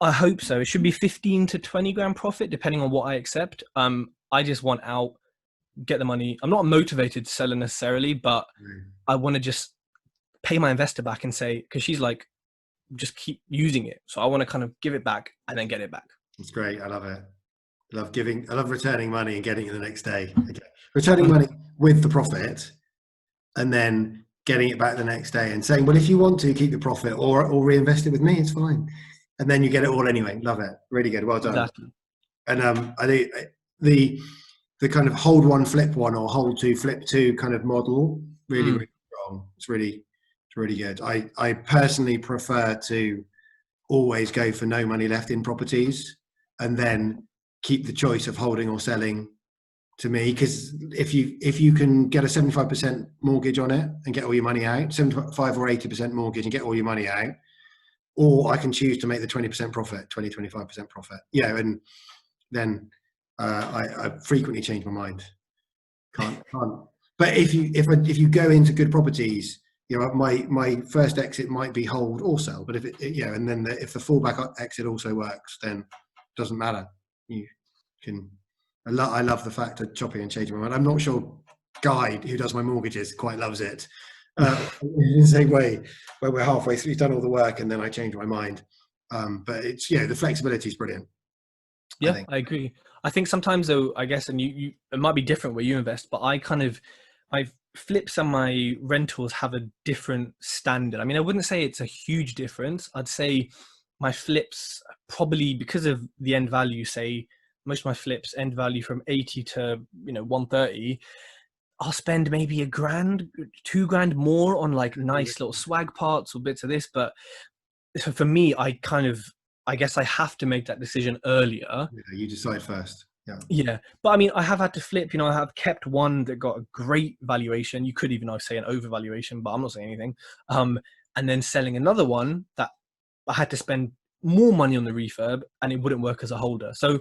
I hope so. It should be 15 to 20 grand profit, depending on what I accept. I just want out, get the money. I'm not motivated to sell it necessarily, but I want to just pay my investor back and say, because she's like, just keep using it. So I want to kind of give it back and then get it back. It's great. I love it. I love returning money and getting it the next day. Okay. Returning money with the profit and then getting it back the next day and saying, well, if you want to keep the profit or reinvest it with me, it's fine. And then you get it all anyway. Love it. Really good. Well done. Exactly. And I think the kind of hold one, flip one, or hold two, flip two kind of model, really strong. It's really good. I personally prefer to always go for no money left in properties and then keep the choice of holding or selling to me, because if you can get a 75% mortgage on it and get all your money out, 75 or 80% mortgage and get all your money out, or I can choose to make the 20% profit, 25% profit. Yeah, and then I frequently change my mind. Can't. But if you go into good properties, you know, my first exit might be hold or sell. But if and then if the fallback exit also works, then it doesn't matter. You can. I love the fact of chopping and changing my mind. I'm not sure Guy, who does my mortgages, quite loves it. In the same way, where we're halfway through, he's done all the work and then I change my mind. But it's the flexibility is brilliant. Yeah, I agree. I think sometimes though, I guess, and you it might be different where you invest, but my flips and my rentals have a different standard. I mean, I wouldn't say it's a huge difference. I'd say my flips probably, because of the end value, say most of my flips end value from 80 to 130. I'll spend maybe $1,000, $2,000 more on like nice little swag parts or bits of this. But so for me, I guess I have to make that decision earlier. Yeah, you decide first. Yeah. But I mean, I have had to flip, I have kept one that got a great valuation. You could even say an overvaluation, but I'm not saying anything. And then selling another one that I had to spend more money on the refurb and it wouldn't work as a holder. So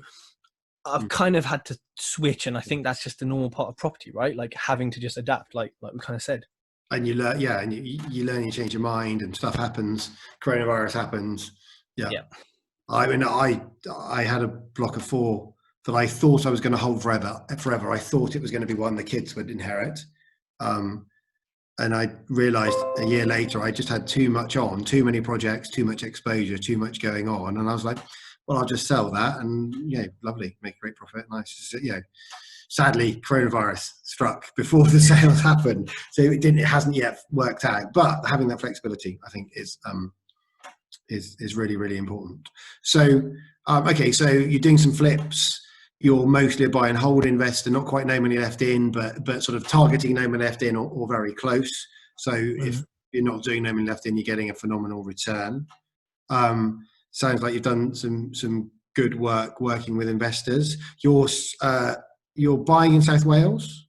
I've kind of had to switch, and I think that's just the normal part of property, right? Like having to just adapt, like we kind of said. And you learn, yeah, and you learn, you change your mind, and stuff happens. Coronavirus happens. Yeah. I mean, I had a block of 4 that I thought I was going to hold forever. I thought it was going to be one the kids would inherit. And I realized a year later, I just had too many projects, too much exposure, too much going on. And I was like, well, I'll just sell that and, lovely, make a great profit. Nice. Sadly, coronavirus struck before the sales happened. So it hasn't yet worked out, but having that flexibility, I think is really, really important. So, okay. So you're doing some flips. You're mostly a buy and hold investor, not quite no money left in, but sort of targeting no money left in or very close. So if you're not doing no money left in, you're getting a phenomenal return. Sounds like you've done some good work working with investors. You're buying in South Wales.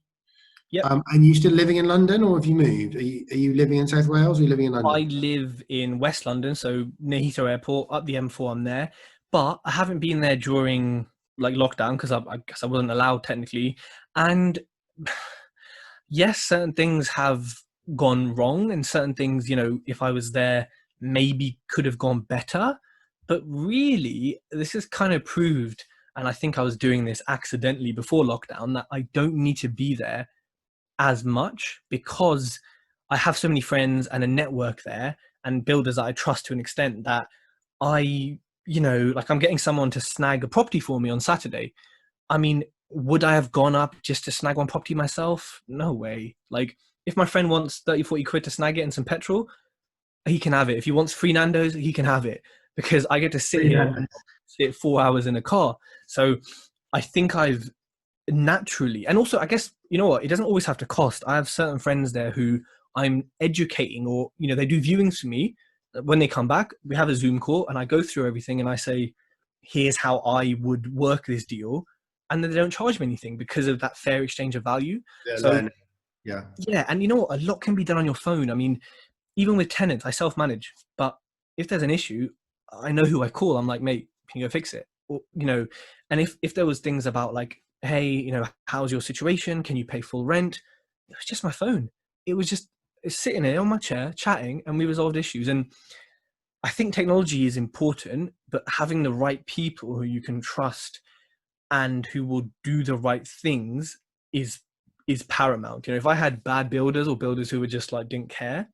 Yeah. And you still living in London, or have you moved? Are you living in South Wales, or are you living in London? I live in West London, so near Heathrow Airport, up the M4. I'm there, but I haven't been there during like lockdown because I guess I wasn't allowed technically. And yes, certain things have gone wrong, and certain things, if I was there, maybe could have gone better. But really, this has kind of proved, and I think I was doing this accidentally before lockdown, that I don't need to be there as much because I have so many friends and a network there and builders that I trust to an extent that I'm getting someone to snag a property for me on Saturday. I mean, would I have gone up just to snag one property myself? No way. Like, if my friend wants 30-40 quid to snag it and some petrol, he can have it. If he wants free Nando's, he can have it, because I get to sit here and sit 4 hours in a car. So I think I've naturally, and also I guess, you know what, it doesn't always have to cost. I have certain friends there who I'm educating, or they do viewings for me. When they come back, we have a Zoom call and I go through everything and I say, here's how I would work this deal, and then they don't charge me anything because of that fair exchange of value. Yeah, and you know what, a lot can be done on your phone. I mean, even with tenants, I self-manage, but if there's an issue, I know who I call. I'm like, mate, can you go fix it? Or, and if there was things about like, hey, how's your situation? Can you pay full rent? It was just my phone. It was just sitting there on my chair chatting, and we resolved issues. And I think technology is important, but having the right people who you can trust and who will do the right things is paramount. If I had bad builders or builders who were just like didn't care,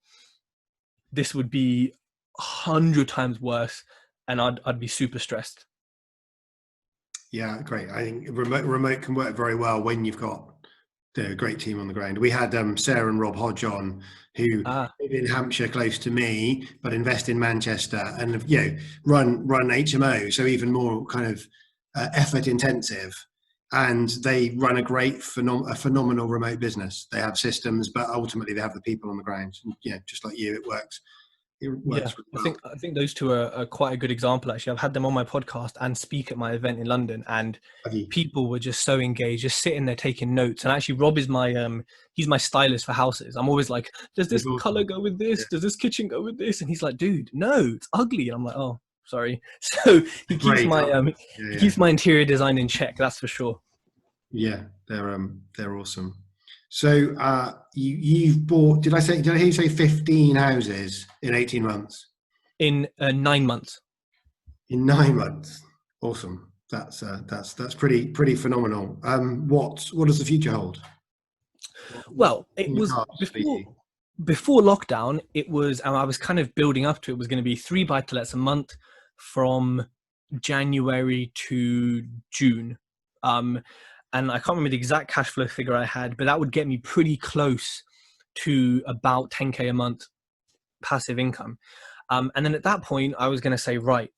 this would be 100 times worse, and I'd be super stressed. Yeah, great. I think remote can work very well when you've got a great team on the ground. We had Sarah and Rob Hodge on, who live in Hampshire close to me, but invest in Manchester and run HMO, so even more kind of effort intensive. And they run a great, phenomenal remote business. They have systems, but ultimately they have the people on the ground. And, just like you, it works. Really well. I think those two are quite a good example. Actually, I've had them on my podcast and speak at my event in London, and people were just so engaged, just sitting there taking notes. And actually, Rob is my he's my stylist for houses. I'm always like, does this color go with this? Does this kitchen go with this? And he's like, dude, no, it's ugly. And I'm like, oh, sorry. So he keeps he keeps my interior design in check. That's for sure. Yeah, they're awesome. So you've bought, did I hear you say 15 houses in 18 months? In 9 months. In 9 months. Awesome. That's pretty phenomenal. What does the future hold? Well, it was before lockdown. It was, and I was kind of building up to it, was going to be 3 buy-to-lets a month from January to June. And I can't remember the exact cash flow figure I had, but that would get me pretty close to about 10K a month passive income. And then at that point, I was going to say, right,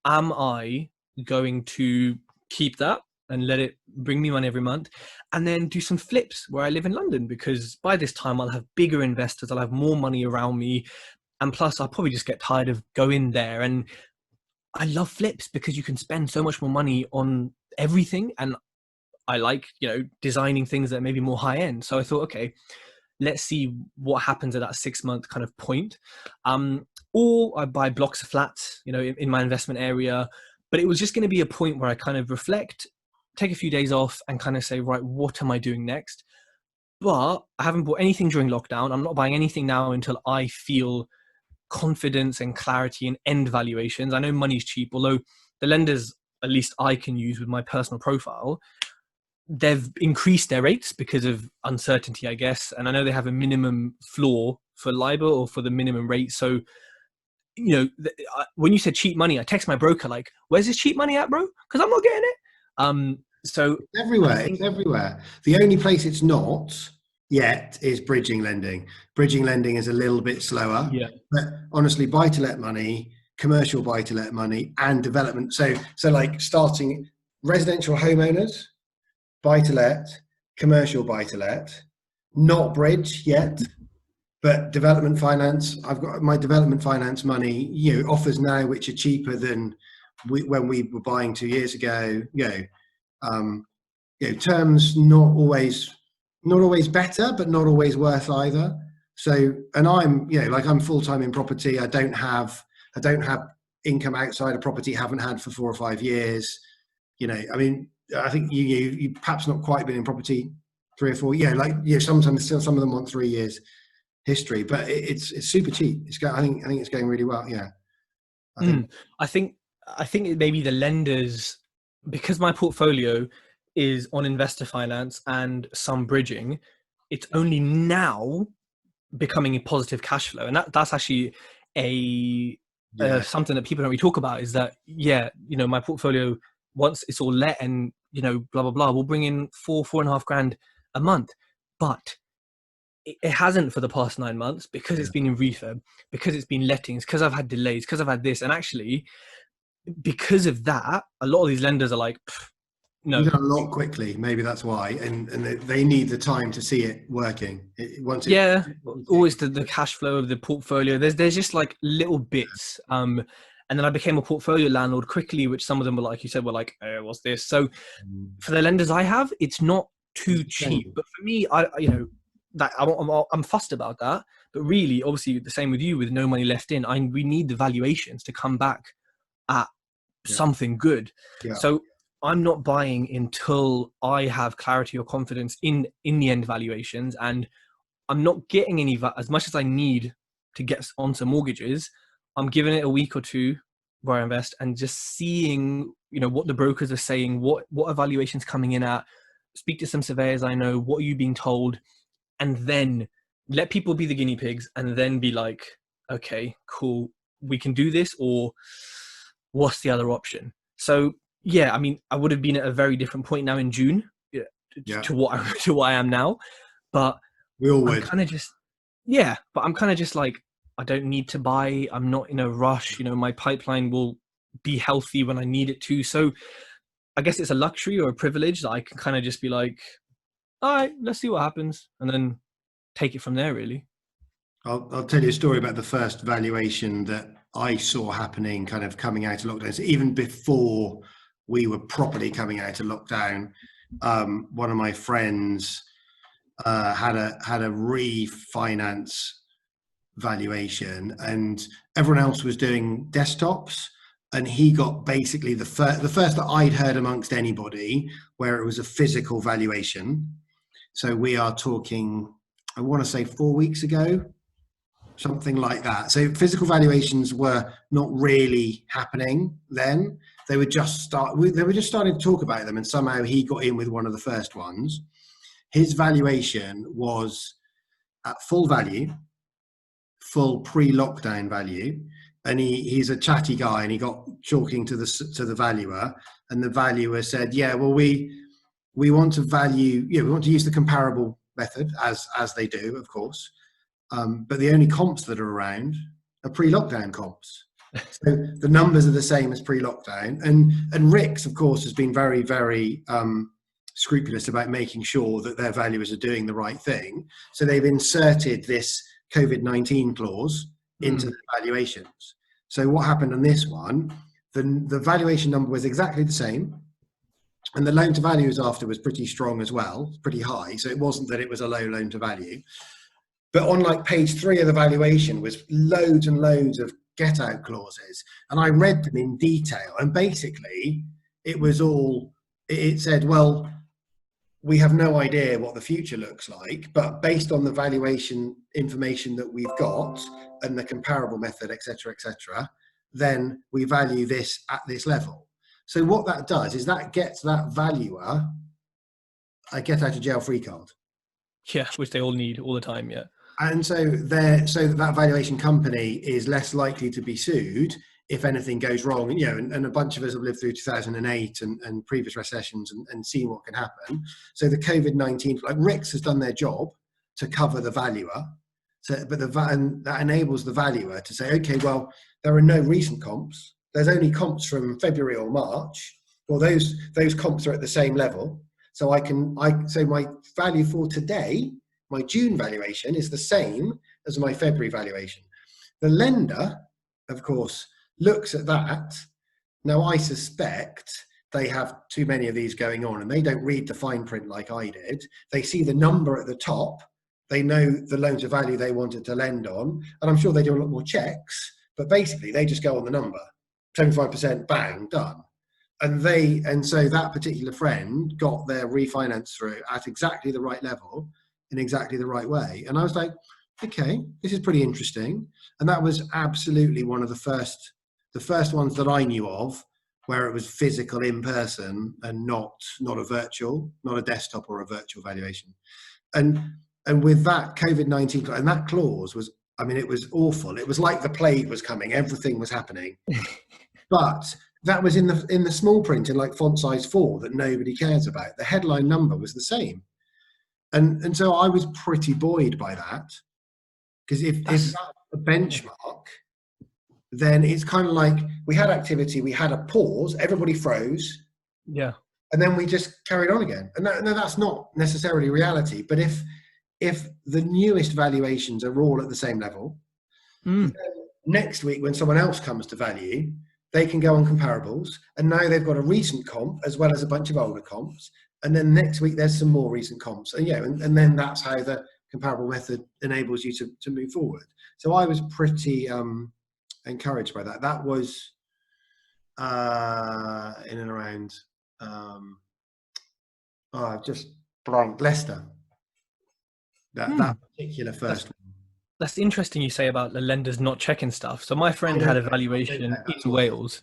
am I going to keep that and let it bring me money every month, and then do some flips where I live in London? Because by this time, I'll have bigger investors, I'll have more money around me, and plus I'll probably just get tired of going there. And I love flips because you can spend so much more money on everything, and I like, designing things that may be more high end. So I thought, okay, let's see what happens at that 6 month kind of point. or I buy blocks of flats, you know, in my investment area. But it was just going to be a point where I kind of reflect, take a few days off and kind of say, right, what am I doing next? But I haven't bought anything during lockdown. I'm not buying anything now until I feel confidence and clarity in end valuations. I know money's cheap, although the lenders, at least I can use with my personal profile, they've increased their rates because of uncertainty, I guess. And I know they have a minimum floor for LIBOR or for the minimum rate. So, you know, when you said cheap money, I text my broker like, where's this cheap money at, bro? Because I'm not getting it. So it's everywhere. It's everywhere. The only place it's not yet is bridging lending. Bridging lending is a little bit slower. Yeah. But honestly, buy-to-let money, commercial buy-to-let money, and development. So like starting residential homeowners, buy-to-let, commercial buy-to-let, not bridge yet, but development finance. I've got my development finance money, you know, offers now which are cheaper than when we were buying 2 years ago. You know, terms not always better, but not always worse either. So, and I'm, you know, like I'm full-time in property. I don't have income outside of property. Haven't had for 4 or 5 years. You know, I mean, I think you perhaps not quite been in property 3 or 4. Yeah, like, yeah, sometimes still some of them want 3 years history, but it's super cheap. I think it's going really well. Yeah, I think it may be the lenders, because my portfolio is on investor finance and some bridging. It's only now becoming a positive cash flow, and that's actually something that people don't really talk about. Is that, yeah, you know, my portfolio, once it's all let and, you know, blah blah blah, will bring in 4.5 grand a month, but it hasn't for the past 9 months because it's been in refurb, because it's been lettings, because I've had delays, because I've had this. And actually, because of that, a lot of these lenders are like, no. You've done a lot quickly. Maybe that's why. And they need the time to see it working. Always the cash flow of the portfolio. There's just like little bits. And then I became a portfolio landlord quickly, which some of them were, like you said, were like, what's this? So for the lenders I have, it's not too cheap. But for me, I'm fussed about that. But really, obviously, the same with you, with no money left in, we need the valuations to come back at something good. Yeah. So I'm not buying until I have clarity or confidence in the end valuations, and I'm not getting any as much as I need to get onto mortgages. I'm giving it a week or two where I invest and just seeing, you know, what the brokers are saying, what evaluations coming in at. Speak to some surveyors I know. What are you being told? And then let people be the guinea pigs, and then be like, okay, cool, we can do this, or what's the other option? So yeah, I mean, I would have been at a very different point now in June to what I am now, but we all would. I'm kind of just like, I don't need to buy. I'm not in a rush. You know, my pipeline will be healthy when I need it to. So I guess it's a luxury or a privilege that I can kind of just be like, all right, let's see what happens, and then take it from there, really. I'll tell you a story about the first valuation that I saw happening kind of coming out of lockdown. So even before we were properly coming out of lockdown, one of my friends had a refinance valuation, and everyone else was doing desktops, and he got basically the first that I'd heard amongst anybody where it was a physical valuation. So we are talking, I want to say 4 weeks ago, something like that. So physical valuations were not really happening then. They were just starting to talk about them, and somehow he got in with one of the first ones. His valuation was at full value, full pre-lockdown value, and he's a chatty guy, and he got talking to the valuer, and the valuer said, yeah, well, we want to value, we want to use the comparable method as they do, of course. But the only comps that are around are pre-lockdown comps. So the numbers are the same as pre-lockdown. And Rick's, of course, has been very, very scrupulous about making sure that their valuers are doing the right thing. So they've inserted this COVID-19 clause into the valuations. So what happened on this one, the valuation number was exactly the same. And the loan to values after was pretty strong as well, pretty high. So it wasn't that it was a low loan to value. But on like page 3 of the valuation was loads and loads of get out clauses, and I read them in detail. And basically, it was all, it said, well, we have no idea what the future looks like, but based on the valuation information that we've got and the comparable method, et cetera, then we value this at this level. So what that does is that gets that valuer a get out of jail free card. Yeah, which they all need all the time. Yeah. And so that valuation company is less likely to be sued if anything goes wrong. And, you know, and a bunch of us have lived through 2008 and previous recessions and seen what can happen. So the COVID-19, like RICS has done their job to cover the valuer. So, but that enables the valuer to say, okay, well, there are no recent comps. There's only comps from February or March. Well, those comps are at the same level. So so my value for today, my June valuation is the same as my February valuation. The lender, of course, looks at that. Now, I suspect they have too many of these going on and they don't read the fine print like I did. They see the number at the top. They know the loan to value they wanted to lend on. And I'm sure they do a lot more checks, but basically they just go on the number, 75%, bang, done. And so that particular friend got their refinance through at exactly the right level in exactly the right way. And I was like, okay, this is pretty interesting. And that was absolutely one of the first ones that I knew of where it was physical in person and not a virtual, not a desktop or a virtual valuation. And with that COVID-19, and that clause was, I mean, it was awful. It was like the plague was coming. Everything was happening. But that was in the small print in like font size 4 that nobody cares about. The headline number was the same. And so I was pretty buoyed by that, because if that's the benchmark, then it's kind of like we had activity, we had a pause, everybody froze, yeah, and then we just carried on again. And that's not necessarily reality. But if the newest valuations are all at the same level, then next week when someone else comes to value, they can go on comparables, and now they've got a recent comp as well as a bunch of older comps. And then next week there's some more recent comps, and and then that's how the comparable method enables you to move forward. So I was pretty encouraged by that. That was in and around I've just blanked, Leicester. That particular first one. That's interesting you say about the lenders not checking stuff. So my friend had a valuation in Wales.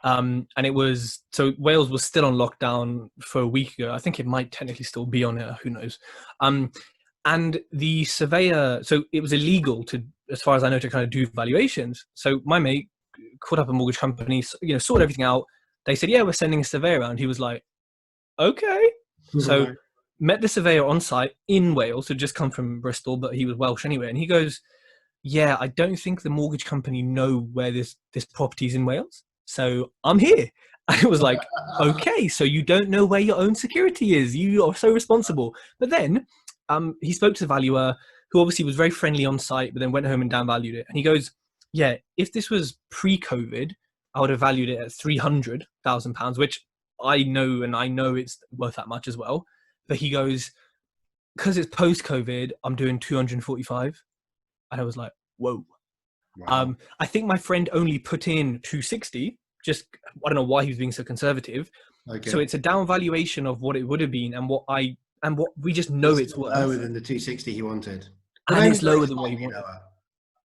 And it was, so Wales was still on lockdown for a week ago. I think it might technically still be on it, who knows. And the surveyor, so it was illegal to, as far as I know, to kind of do valuations. So my mate called up a mortgage company, sorted everything out. They said, yeah, we're sending a surveyor around. He was like, okay. So met the surveyor on site in Wales, who'd just come from Bristol, but he was Welsh anyway. And he goes, yeah, I don't think the mortgage company know where this property's in Wales. So I'm here. And it was like, okay, so you don't know where your own security is. You are so responsible. But then he spoke to the valuer, who obviously was very friendly on site, but then went home and downvalued it. And he goes, yeah, if this was pre-COVID, I would have valued it at £300,000, which I know it's worth that much as well. But he goes, because it's post-COVID, I'm doing 245. And I was like, whoa. Wow. I think my friend only put in 260. Just, I don't know why he was being so conservative. Okay. So it's a down valuation of what it would have been and what we just know it's worth. Lower than the 260 he wanted. And it's lower than what he wanted.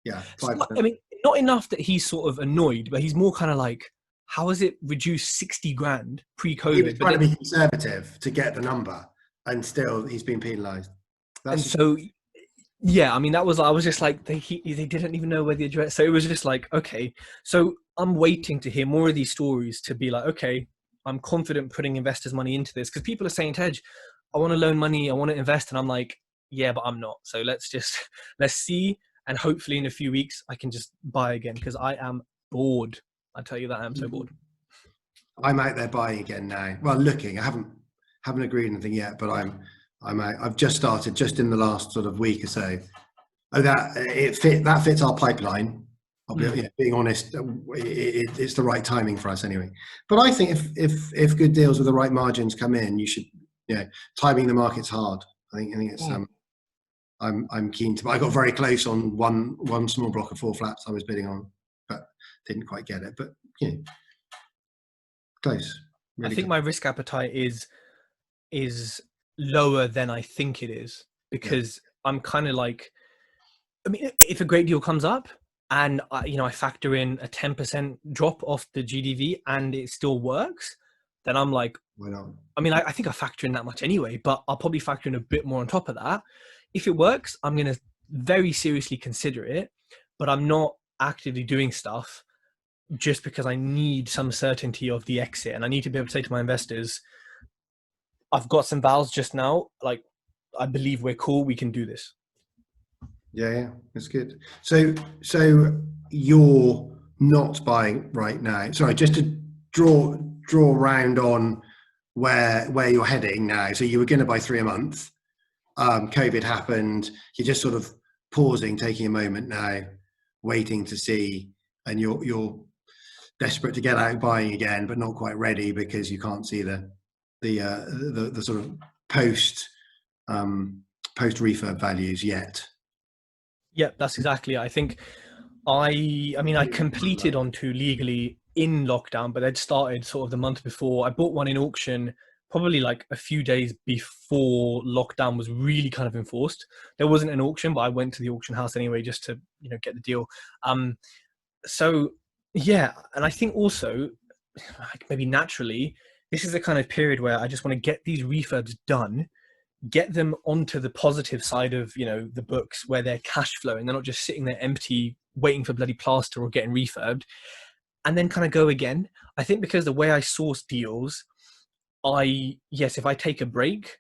Yeah. I mean, not enough that he's sort of annoyed, but he's more kind of like, how has it reduced 60 grand pre-COVID? He was trying to be conservative to get the number, and still he's been penalised. And so, yeah, I mean, I was just like, they didn't even know where the address. So it was just like, okay. So I'm waiting to hear more of these stories to be like, okay, I'm confident putting investors' money into this, because people are saying, Tej, I want to loan money, I want to invest, and I'm like, yeah, but I'm not. So let's see, and hopefully in a few weeks I can just buy again, because I am bored. I tell you that, I am so bored. I'm out there buying again now. Well, looking. I haven't agreed anything yet, but I'm out. I've just started, just in the last sort of week or so. Oh, that fits our pipeline. I'll be being honest. It's the right timing for us anyway. But I think if good deals with the right margins come in, you should. Timing the market's hard. I think it's. I'm keen to. I got very close on one small block of 4 flats I was bidding on, but didn't quite get it, but you know, close. I think my risk appetite is lower than I think it is, because I'm kind of like, I mean, if a great deal comes up and I factor in a 10% drop off the GDV and it still works, then I'm like, why not? I mean, I think I factor in that much anyway, but I'll probably factor in a bit more on top of that. If it works, I'm going to very seriously consider it, but I'm not actively doing stuff just because I need some certainty of the exit. And I need to be able to say to my investors, I've got some vowels just now, like, I believe we're cool, we can do this. Yeah, that's good. So you're not buying right now. Sorry, just to draw around on where you're heading now. So you were going to buy 3 a month. COVID happened. You're just sort of pausing, taking a moment now, waiting to see, and you're desperate to get out buying again, but not quite ready because you can't see the sort of post refurb values yet. Yeah, that's exactly it. I think I completed on 2 legally in lockdown, but they'd started sort of the month before. I bought one in auction probably like a few days before lockdown was really kind of enforced. There wasn't an auction, but I went to the auction house anyway just to get the deal. So yeah, and I think also, like, maybe naturally, this is the kind of period where I just want to get these refurbs done, get them onto the positive side of the books where they're cash flowing, they're not just sitting there empty waiting for bloody plaster or getting refurbed, and then kind of go again. I think because the way I source deals, if I take a break,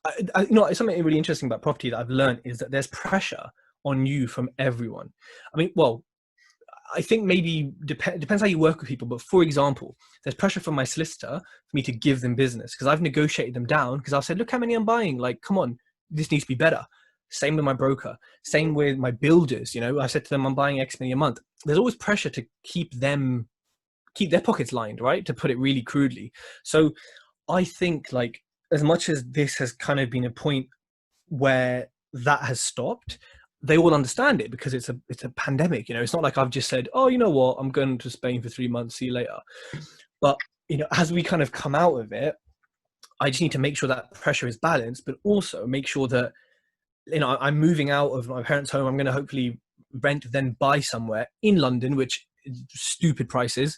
it's something really interesting about property that I've learned is that there's pressure on you from everyone. I mean, well, I think maybe depends how you work with people, but for example, there's pressure from my solicitor for me to give them business because I've negotiated them down, because I've said, look how many I'm buying, like, come on, this needs to be better. Same with my broker, same with my builders. I said to them, I'm buying X many a month. There's always pressure to keep their pockets lined, right? To put it really crudely. So I think, like, as much as this has kind of been a point where that has stopped, they all understand it because it's a pandemic. It's not like I've just said, oh, you know what, I'm going to Spain for 3 months, see you later. But as we kind of come out of it, I just need to make sure that pressure is balanced, but also make sure that I'm moving out of my parents' home. I'm going to hopefully rent, then buy somewhere in London, which is stupid prices.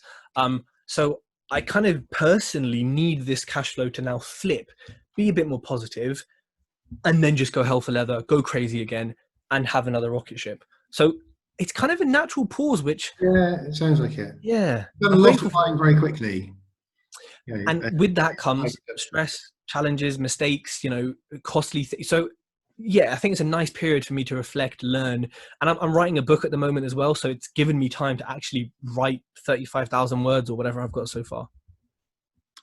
So I kind of personally need this cash flow to now flip, be a bit more positive, and then just go hell for leather, go crazy again, and have another rocket ship. So it's kind of a natural pause, which... Yeah, it sounds like it. Yeah. Done a lot of buying very quickly. And with that comes stress, challenges, mistakes, costly things. So yeah, I think it's a nice period for me to reflect, learn. And I'm writing a book at the moment as well. So it's given me time to actually write 35,000 words or whatever I've got so far.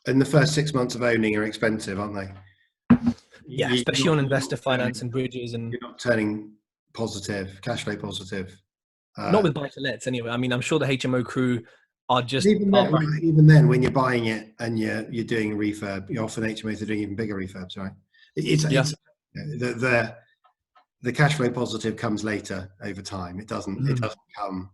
And the first 6 months of owning are expensive, aren't they? Yeah, especially on investor finance and bridges. And you're not turning positive, cash flow positive. Not with buy-to-lets anyway. I mean, I'm sure the HMO crew are just... Even then, when you're buying it and you're doing a refurb, you're often HMOs are doing even bigger refurbs, right? It's the cash flow positive comes later over time. It doesn't come,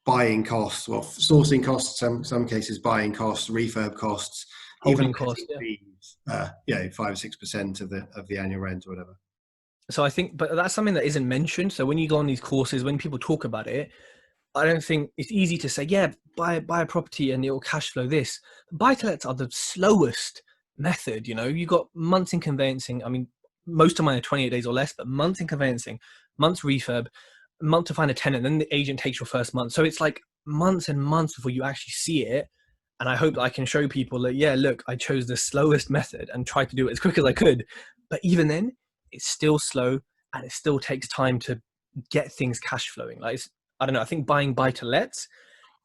buying costs, well, sourcing costs, some cases buying costs, refurb costs, holding costs, fees, 5 or 6% of the annual rent or whatever. So I think, but that's something that isn't mentioned. So when you go on these courses, when people talk about it, I don't think it's easy to say, yeah, buy a property and it'll cash flow this. Buy-to-lets are the slowest method. You got months in conveyancing. I mean, most of mine are 28 days or less, but months in conveyancing, months refurb, a month to find a tenant, then the agent takes your first month. So it's like months and months before you actually see it. And I hope that I can show people that, yeah, look, I chose the slowest method and tried to do it as quick as I could. But even then, it's still slow and it still takes time to get things cash flowing. Like, I don't know, I think buying buy-to-lets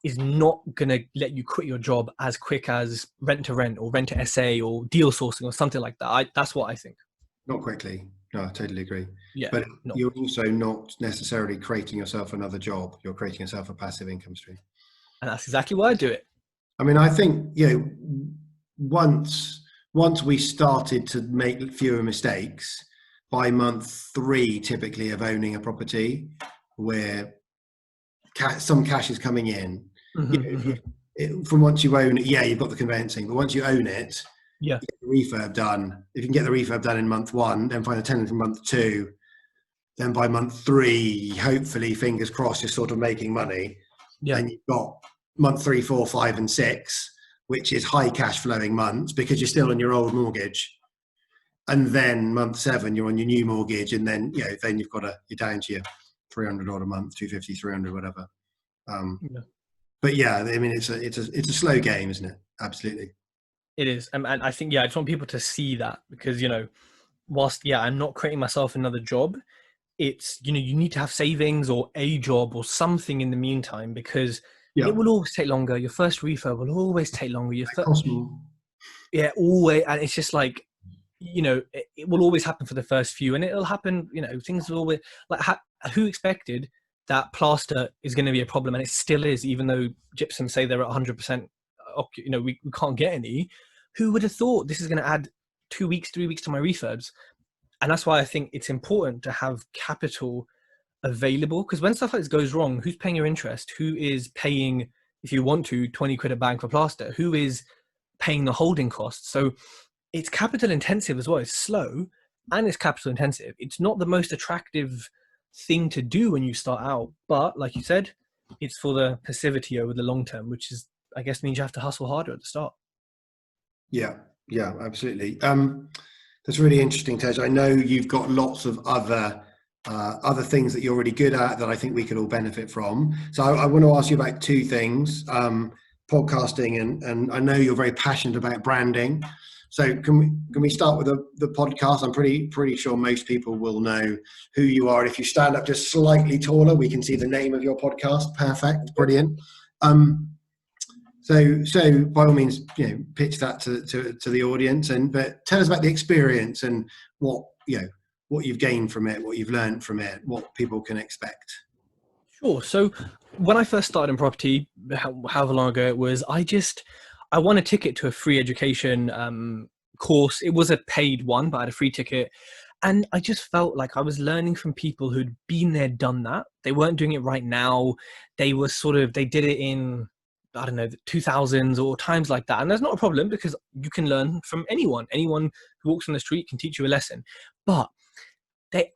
is not going to let you quit your job as quick as rent to rent or rent to SA or deal sourcing or something like that. That's what I think. Not quickly. No, I totally agree. Yeah, but you're also not necessarily creating yourself another job. You're creating yourself a passive income stream. And that's exactly why I do it. I mean, I think, once we started to make fewer mistakes, by month 3, typically, of owning a property, we're some cash is coming in. Mm-hmm. From once you own it, you've got the conveyancing, but once you own it, Yeah. you get the refurb done. If you can get the refurb done in month 1, then find a tenant in month 2, then by month 3, hopefully, fingers crossed, you're sort of making money. Yeah. And you've got month 3, 4, 5, and 6, which is high cash flowing months because you're still on your old mortgage. And then month 7, you're on your new mortgage, and then then you're down to your 300 odd a month, 250, 300, whatever. But I mean, it's a slow game, isn't it? Absolutely. It is, and I think I just want people to see that, because whilst I'm not creating myself another job, it's you need to have savings or a job or something in the meantime, because it will always take longer. Your first refurb will always take longer. Cost more. Always, and it's just like it will always happen for the first few, and it'll happen. Things will always who expected that plaster is going to be a problem, and it still is, even though gypsum say they're at 100%. We can't get any. Who would have thought this is going to add 2 weeks, 3 weeks to my refurbs? And that's why I think it's important to have capital available, because when stuff like this goes wrong, who's paying your interest? Who is paying, if you want to, 20 quid a bag for plaster? Who is paying the holding costs? So it's capital intensive as well. It's slow and it's capital intensive. It's not the most attractive thing to do when you start out, but like you said, it's for the passivity over the long term, which is, I guess, means you have to hustle harder at the start. Yeah, absolutely. That's really interesting, Tej. I know you've got lots of other things that you're really good at that I think we could all benefit from. So I want to ask you about 2 things: podcasting, and I know you're very passionate about branding. So can we start with the podcast? I'm pretty sure most people will know who you are. If you stand up just slightly taller, we can see the name of your podcast. Perfect, brilliant. So by all means, pitch that to the audience, but tell us about the experience and what you've gained from it, what you've learned from it, what people can expect. Sure. So when I first started in property, however long ago it was, I won a ticket to a free education course. It was a paid one, but I had a free ticket. And I just felt like I was learning from people who'd been there, done that. They weren't doing it right now. They did it in, I don't know, the 2000s or times like that. And that's not a problem, because you can learn from anyone. Anyone who walks on the street can teach you a lesson. But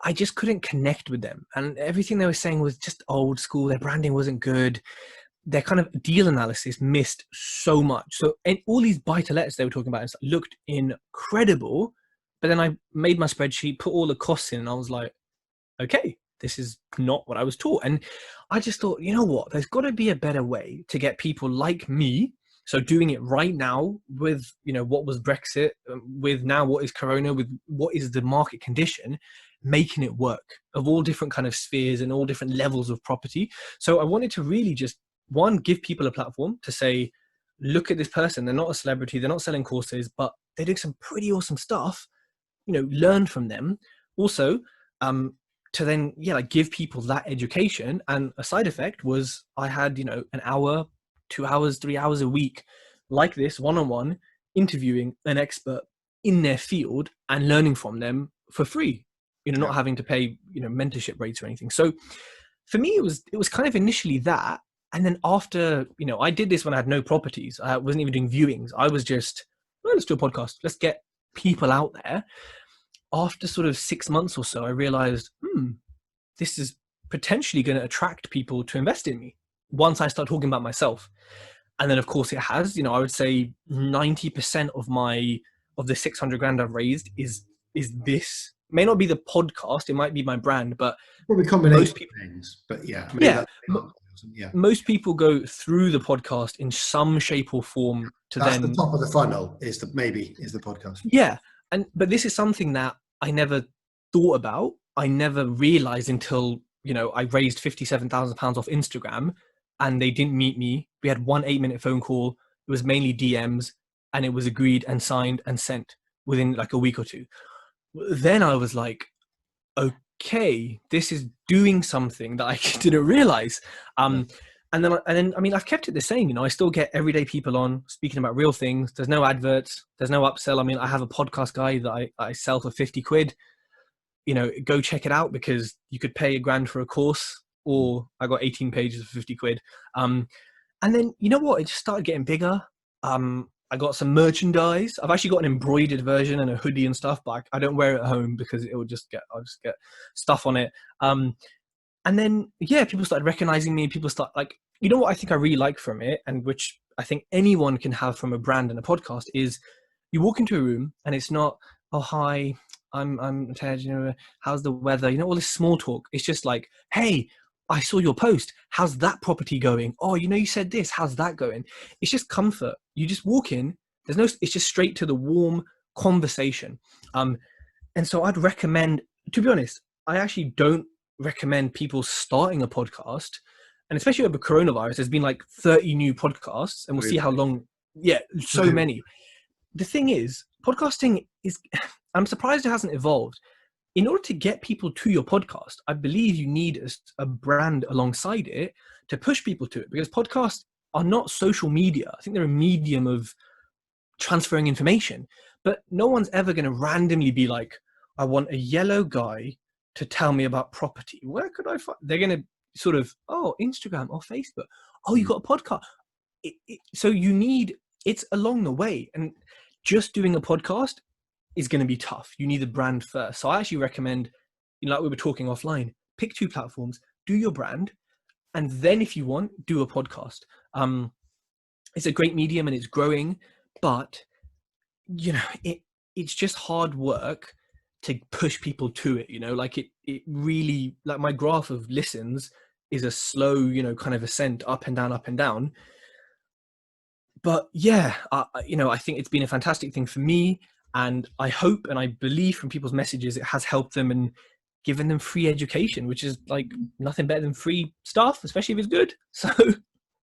I just couldn't connect with them. And everything they were saying was just old school. Their branding wasn't good. Their kind of deal analysis missed so much. So all these buy-to-lets they were talking about looked incredible. But then I made my spreadsheet, put all the costs in, and I was like, okay, this is not what I was taught. And I just thought, you know what, there's got to be a better way to get people like me. So doing it right now with, what was Brexit, with now what is Corona, with what is the market condition, making it work of all different kind of spheres and all different levels of property. So I wanted to really just, one, give people a platform to say, look at this person. They're not a celebrity. They're not selling courses, but they do some pretty awesome stuff, learn from them. Also, to then, give people that education. And a side effect was I had, an hour, 2 hours, 3 hours a week like this, one-on-one, interviewing an expert in their field and learning from them for free, not having to pay, mentorship rates or anything. So for me, it was kind of initially that. And then after, I did this when I had no properties. I wasn't even doing viewings. I was just, let's do a podcast. Let's get people out there. After sort of 6 months or so, I realized, this is potentially going to attract people to invest in me once I start talking about myself. And then of course it has, I would say 90% of the 600 grand I've raised is this. May not be the podcast, it might be my brand, but probably combination of things, but most people go through the podcast in some shape or form to that's the top of the funnel is the podcast. But this is something that I never thought about. I never realized until, I raised £57,000 off Instagram and they didn't meet me. We had 1 8-minute phone call. It was mainly DMs, and it was agreed and signed and sent within like a week or two. Then I was like, okay, this is doing something that I didn't realize. And then, I mean, I've kept it the same. I still get everyday people on speaking about real things. There's no adverts. There's no upsell. I mean, I have a podcast guide that I sell for 50 quid. Go check it out, because you could pay £1,000 for a course or I got 18 pages for 50 quid. And then, you know what? It just started getting bigger. I got some merchandise. I've actually got an embroidered version and a hoodie and stuff, but I don't wear it at home because I'll just get stuff on it. And then, yeah, people started recognizing me. People start you know what I think I really like from it, and which I think anyone can have from a brand and a podcast, is you walk into a room and it's not, oh, hi, I'm Tej, you know, how's the weather? You know, all this small talk. It's just like, hey, I saw your post. How's that property going? Oh, you know, you said this. How's that going? It's just comfort. You just walk in. It's just straight to the warm conversation. And so I'd recommend, to be honest, I actually don't recommend people starting a podcast. And especially over coronavirus, there's been like 30 new podcasts, and we'll see how long. Yeah, so many. The thing is, podcasting is, I'm surprised it hasn't evolved. In order to get people to your podcast, I believe you need a brand alongside it to push people to it, because podcasts are not social media. I think they're a medium of transferring information, but no one's ever going to randomly be like, I want a yellow guy to tell me about property. Where could I find? They're going to sort of, oh, Instagram or Facebook. Oh, you got a podcast. So it's along the way. And just doing a podcast is going to be tough. You need a brand first. So I actually recommend, you know, like we were talking offline, pick 2 platforms, do your brand, and then if you want, do a podcast. It's a great medium and it's growing, but you know, it's just hard work to push people to it. You know, like it really, like my graph of listens is a slow, you know, kind of ascent, up and down, up and down. But yeah, you know, I think it's been a fantastic thing for me. And I hope and I believe from people's messages, it has helped them and given them free education, which is like nothing better than free stuff, especially if it's good. So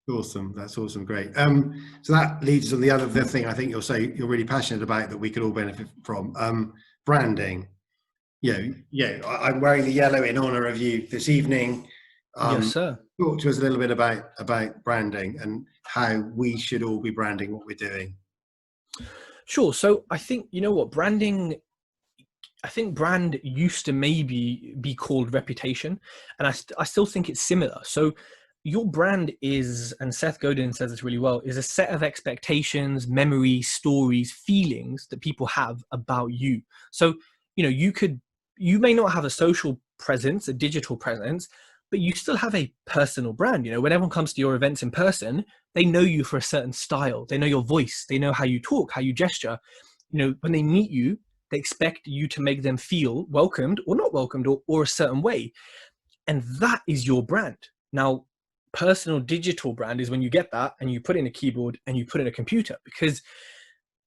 awesome. That's awesome. Great. So that leads us on the other thing I think you're really passionate about that we could all benefit from, branding. I'm wearing the yellow in honor of you this evening. yes, sir. Talk to us a little bit about branding and how we should all be branding what we're doing. Sure. So I think, you know what, branding, I think brand used to maybe be called reputation, and I still think it's similar. So your brand is, and Seth Godin says this really well, is a set of expectations, memories, stories, feelings that people have about you. So, you know, you may not have a social presence, a digital presence, but you still have a personal brand. You know, when everyone comes to your events in person, they know you for a certain style. They know your voice. They know how you talk, how you gesture. You know, when they meet you, they expect you to make them feel welcomed or not welcomed or a certain way. And that is your brand. Now, personal digital brand is when you get that and you put it in a keyboard and you put it in a computer, because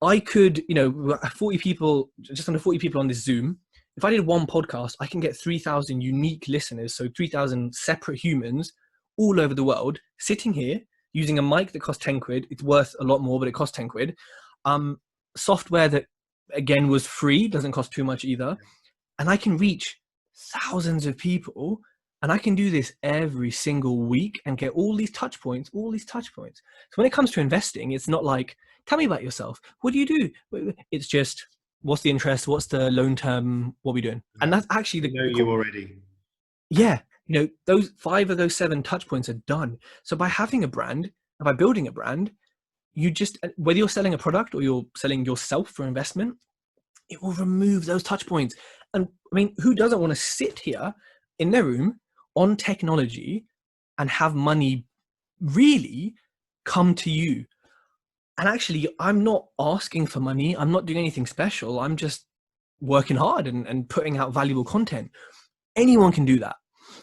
I could, you know, 40 people, just under 40 people on this Zoom. If I did one podcast, I can get 3,000 unique listeners. So 3,000 separate humans all over the world sitting here using a mic that costs 10 quid. It's worth a lot more, but it costs 10 quid. Software that, again, was free, doesn't cost too much either. And I can reach thousands of people, and I can do this every single week and get all these touch points. So when it comes to investing, it's not like, tell me about yourself. What do you do? It's just, what's the interest? What's the loan term? What are we doing? And that's actually the... you already. Yeah. You know, those 5 of those 7 touch points are done. So by having a brand, by building a brand, you just, whether you're selling a product or you're selling yourself for investment, it will remove those touch points. And I mean, who doesn't want to sit here in their room on technology and have money really come to you? And actually, I'm not asking for money. I'm not doing anything special. I'm just working hard and putting out valuable content. Anyone can do that.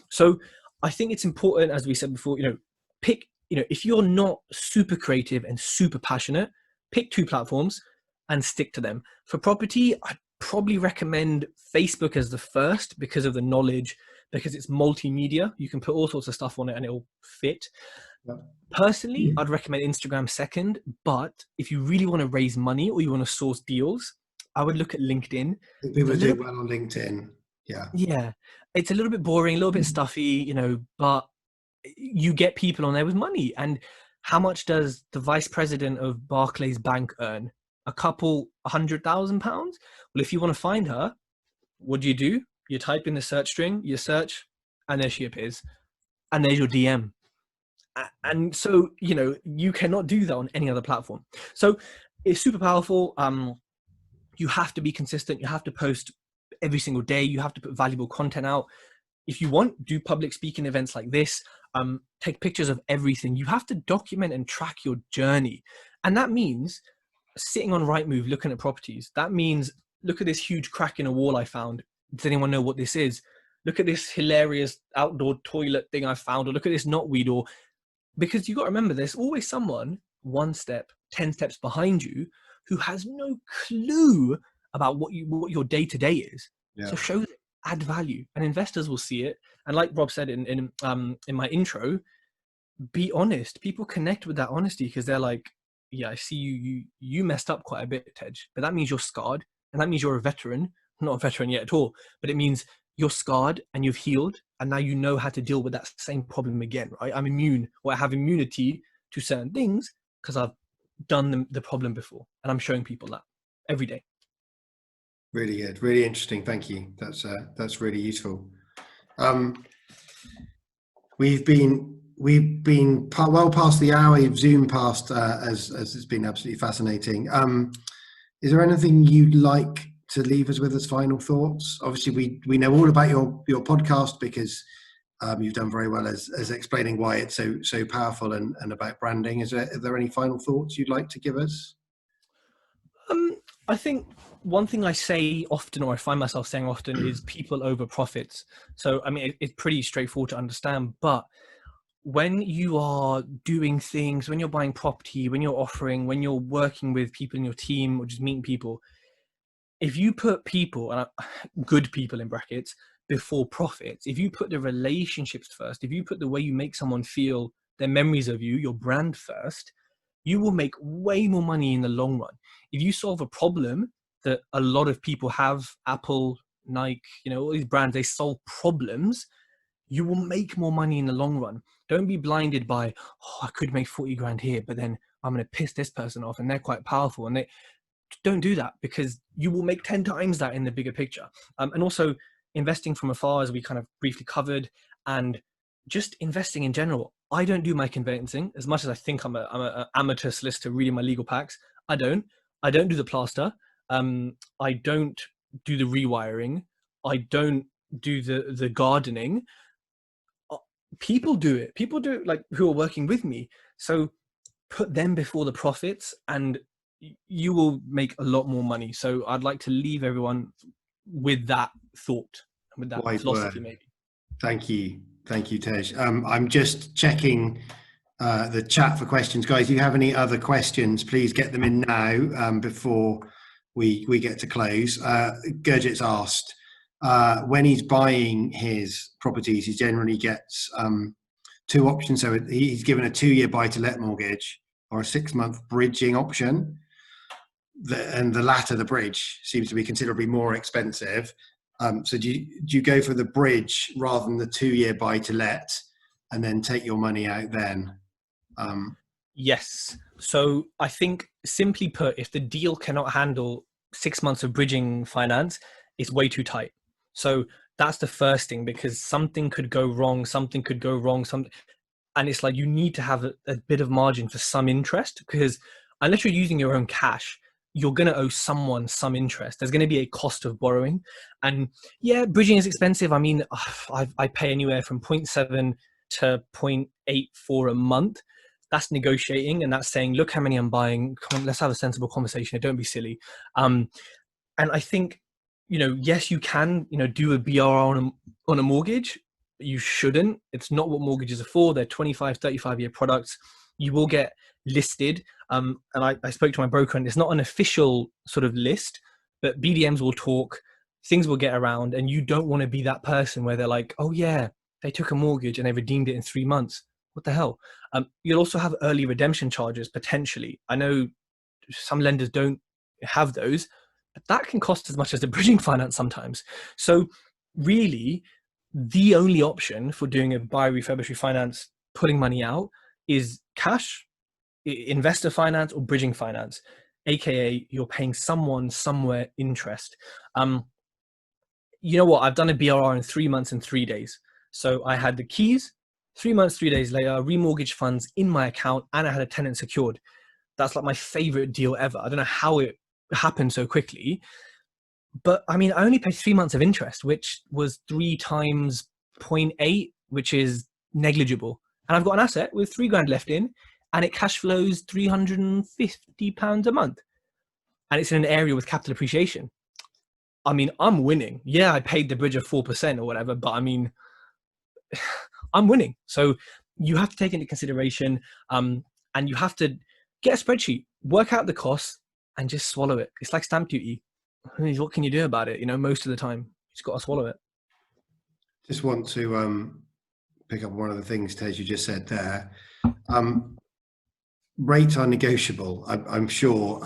So I think it's important, as we said before, you know, pick, you know, if you're not super creative and super passionate, pick 2 platforms and stick to them. For property, I'd probably recommend Facebook as the first, because of the knowledge, because it's multimedia. You can put all sorts of stuff on it and it'll fit. Yeah. Personally, I'd recommend Instagram second, but if you really want to raise money or you want to source deals, I would look at LinkedIn. People do well on LinkedIn. Yeah. It's a little bit boring, a little bit stuffy, you know, but you get people on there with money. And how much does the vice president of Barclays Bank earn? A couple £100,000? Well, if you want to find her, what do? You type in the search string, you search, and there she appears. and there's your DM. And so, you know, you cannot do that on any other platform. So it's super powerful. You have to be consistent. You have to post every single day. You have to put valuable content out. If you want, do public speaking events like this. Take pictures of everything. You have to document and track your journey. And that means sitting on Rightmove, looking at properties. That means, look at this huge crack in a wall I found. Does anyone know what this is? Look at this hilarious outdoor toilet thing I found, or look at this knotweed, or because you got to remember, there's always someone 1 step, 10 steps behind you who has no clue about what your day to day is. Yeah. So show them, add value, and investors will see it. And like Rob said in my intro, be honest. People connect with that honesty because they're like, yeah, I see you messed up quite a bit, Tej, but that means you're scarred, and that means you're a veteran. Not a veteran yet at all, but it means you're scarred and you've healed, and now you know how to deal with that same problem again, right? I'm immune, or I have immunity to certain things because I've done the problem before, and I'm showing people that every day. Really good, really interesting. Thank you. That's really useful. We've been well past the hour. You've zoomed past as it's been absolutely fascinating. Is there anything you'd like to leave us with as final thoughts? Obviously, we know all about your podcast because you've done very well as explaining why it's so powerful and about branding. Are there any final thoughts you'd like to give us? I think one thing I say often, or I find myself saying often, is people over profits. So, I mean, it's pretty straightforward to understand, but when you are doing things, when you're buying property, when you're offering, when you're working with people in your team or just meeting people, if you put people, and good people in brackets, before profits, if you put the relationships first, if you put the way you make someone feel, their memories of you, your brand first, you will make way more money in the long run. If you solve a problem that a lot of people have, Apple, Nike, you know, all these brands, they solve problems, you will make more money in the long run. Don't be blinded by, oh, I could make 40 grand here, but then I'm going to piss this person off and they're quite powerful. And don't do that, because you will make 10 times that in the bigger picture. And also investing from afar, as we kind of briefly covered, and just investing in general. I don't do my conveyancing as much as I think I'm an amateur solicitor reading my legal packs. I don't do the plaster. I don't do the rewiring. I don't do the gardening. People do it. People do it, like, who are working with me. So put them before the profits and you will make a lot more money. So I'd like to leave everyone with that thought, with that philosophy, maybe. Thank you, Tej. I'm just checking the chat for questions, guys. If you have any other questions, please get them in now before we get to close. Gurjit's asked, when he's buying his properties, he generally gets 2 options. So he's given a 2-year buy-to-let mortgage or a 6-month bridging option. And the latter, the bridge, seems to be considerably more expensive. So do you go for the bridge rather than the 2-year buy-to-let and then take your money out then? Yes. So I think, simply put, if the deal cannot handle 6 months of bridging finance, it's way too tight. So that's the first thing, because something could go wrong, and it's like you need to have a bit of margin for some interest, because unless you're using your own cash, you're going to owe someone some interest. There's going to be a cost of borrowing. And yeah, bridging is expensive. I mean, I pay anywhere from 0.7 to 0.8 for a month. That's negotiating, and that's saying, look how many I'm buying. Come on, let's have a sensible conversation. Don't be silly. And I think, you know, yes, you can, you know, do a BRR on a mortgage. You shouldn't. It's not what mortgages are for. They're 25, 35-year products. You will get listed. And I spoke to my broker, and it's not an official sort of list, but BDMs will talk, things will get around, and you don't want to be that person where they're like, oh yeah, they took a mortgage and they redeemed it in 3 months. What the hell? You'll also have early redemption charges, potentially. I know some lenders don't have those, but that can cost as much as the bridging finance sometimes. So really, the only option for doing a buy, refurbish, refinance, pulling money out, is cash, investor finance, or bridging finance, aka you're paying someone somewhere interest. You know what? I've done a BRR in 3 months and 3 days. So I had the keys, 3 months, 3 days later, remortgage funds in my account, and I had a tenant secured. That's like my favorite deal ever. I don't know how it happened so quickly, but I mean, I only paid 3 months of interest, which was 3 times 0.8, which is negligible. And I've got an asset with 3 grand left in, and it cash flows £350 a month. And it's in an area with capital appreciation. I mean, I'm winning. Yeah, I paid the bridge of 4% or whatever, but I mean, I'm winning. So you have to take into consideration, and you have to get a spreadsheet, work out the costs, and just swallow it. It's like stamp duty. I mean, what can you do about it? You know, most of the time, you just got to swallow it. Just want to pick up one of the things, Tej, you just said there. Rates are negotiable. I'm sure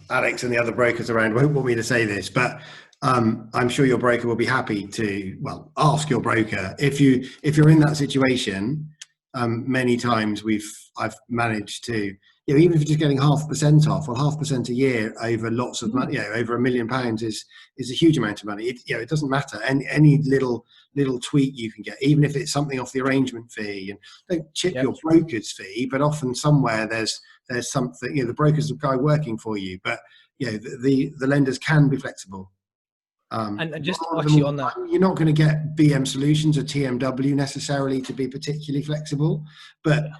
Alex and the other brokers around won't want me to say this, but I'm sure your broker will be happy to, well, ask your broker if you're in that situation. Many times I've managed to, you know, even if you're just getting 0.5% off, or 0.5% a year over lots of money, you know, over £1 million is a huge amount of money. It doesn't matter. Any little tweak you can get, even if it's something off the arrangement fee, and don't chip your broker's fee, but often somewhere there's something, you know, the broker's the guy working for you, but you know, the lenders can be flexible. And just actually on that, you're not going to get BM Solutions or TMW necessarily to be particularly flexible, but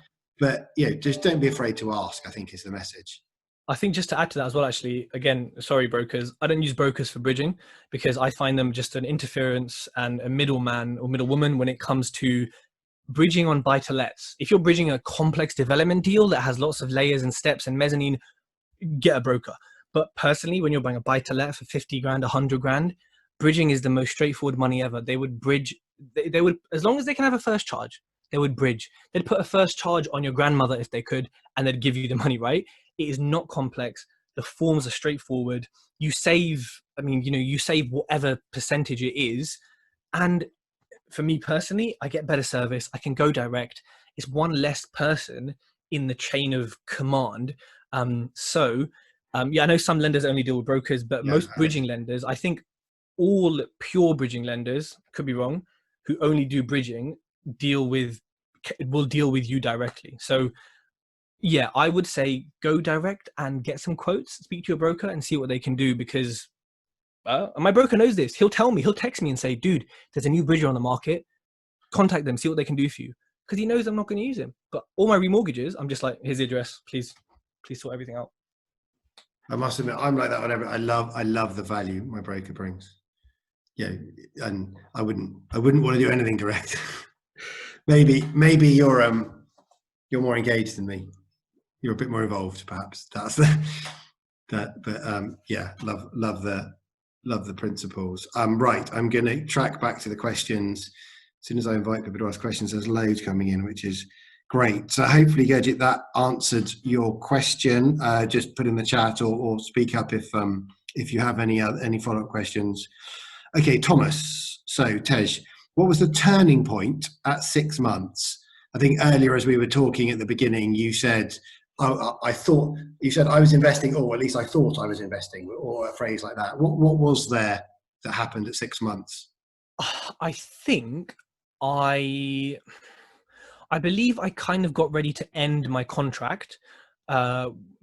you know, just don't be afraid to ask, I think, is the message. I think just to add to that as well, actually, again, sorry, brokers, I don't use brokers for bridging, because I find them just an interference and a middleman or middlewoman when it comes to bridging on buy-to-lets. If you're bridging a complex development deal that has lots of layers and steps and mezzanine, get a broker. But personally, when you're buying a buy-to-let for 50 grand, 100 grand, bridging is the most straightforward money ever. They would bridge, they would, as long as they can have a first charge, they would bridge. They'd put a first charge on your grandmother if they could, and they'd give you the money, right? It is not complex. The forms are straightforward. You save, I mean, you know, you save whatever percentage it is. And for me personally, I get better service. I can go direct. It's one less person in the chain of command. Yeah, I know some lenders only deal with brokers, but most bridging lenders, I think all pure bridging lenders, could be wrong, who only do bridging will deal with you directly. So yeah, I would say go direct and get some quotes, speak to your broker and see what they can do, because my broker knows this. He'll tell me, he'll text me and say, dude, there's a new bridger on the market. Contact them, see what they can do for you. Because he knows I'm not going to use him. But all my remortgages, I'm just like, here's the address. Please sort everything out. I must admit, I'm like that whenever I love the value my broker brings. Yeah, and I wouldn't want to do anything direct. maybe you're more engaged than me. You're a bit more involved, perhaps. That's yeah, love the principles. Right, I'm going to track back to the questions. As soon as I invite people to ask questions, there's loads coming in, which is great. So hopefully, Gurjit, that answered your question. Just put in the chat or speak up if you have any follow-up questions. Okay, Thomas. So Tej, what was the turning point at 6 months? I think earlier, as we were talking at the beginning, you said, I thought you said I was investing, or at least I thought I was investing, or a phrase like that. What was there that happened at 6 months? I think I believe I kind of got ready to end my contract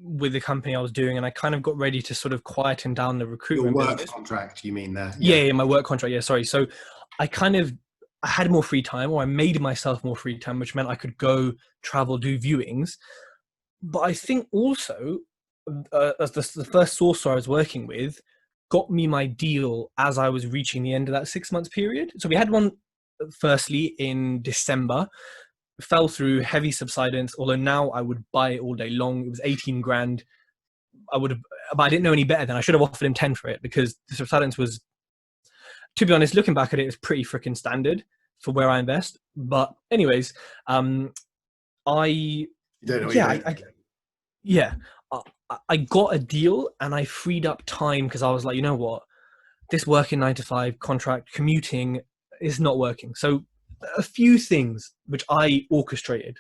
with the company I was doing, and I kind of got ready to sort of quieten down the recruitment. Your work business. Contract, you mean there? Yeah, my work contract. Yeah, sorry. So I had more free time, or I made myself more free time, which meant I could go travel, do viewings. But I think also, as the first sourcer I was working with got me my deal as I was reaching the end of that 6 months period. So we had one firstly in December, fell through, heavy subsidence, although now I would buy it all day long. It was 18 grand. But I didn't know any better than I should have offered him 10 for it, because the subsidence was, to be honest, looking back at it, it's pretty freaking standard for where I invest. But anyways, I got a deal, and I freed up time because I was like, you know what, this working 9 to 5 contract, commuting is not working. So a few things which I orchestrated.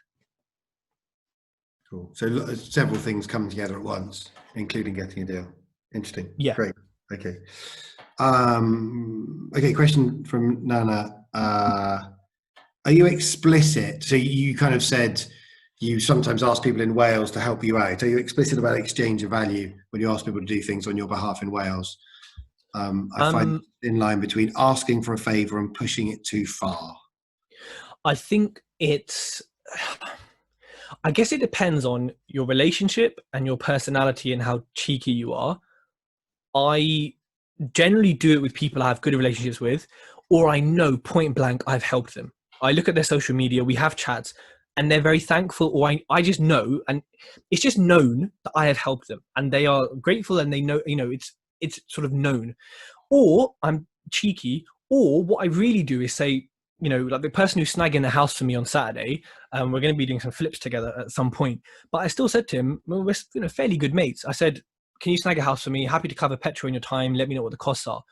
Cool. So several things come together at once, including getting a deal. Interesting. Yeah. Great. Okay. Okay. Question from Nana. are you explicit? So you kind of said you sometimes ask people in Wales to help you out. Are you explicit about exchange of value when you ask people to do things on your behalf in Wales? I find in line between asking for a favour and pushing it too far. I think I guess it depends on your relationship and your personality and how cheeky you are. I generally do it with people I have good relationships with, or I know point blank I've helped them. I look at their social media, we have chats, and they're very thankful, or I just know, and it's just known that I have helped them, and they are grateful, and they know, it's sort of known. Or I'm cheeky, or what I really do is say, like the person who's snagging the house for me on Saturday, we're going to be doing some flips together at some point. But I still said to him, well, we're fairly good mates. I said, can you snag a house for me? Happy to cover petrol in your time. Let me know what the costs are.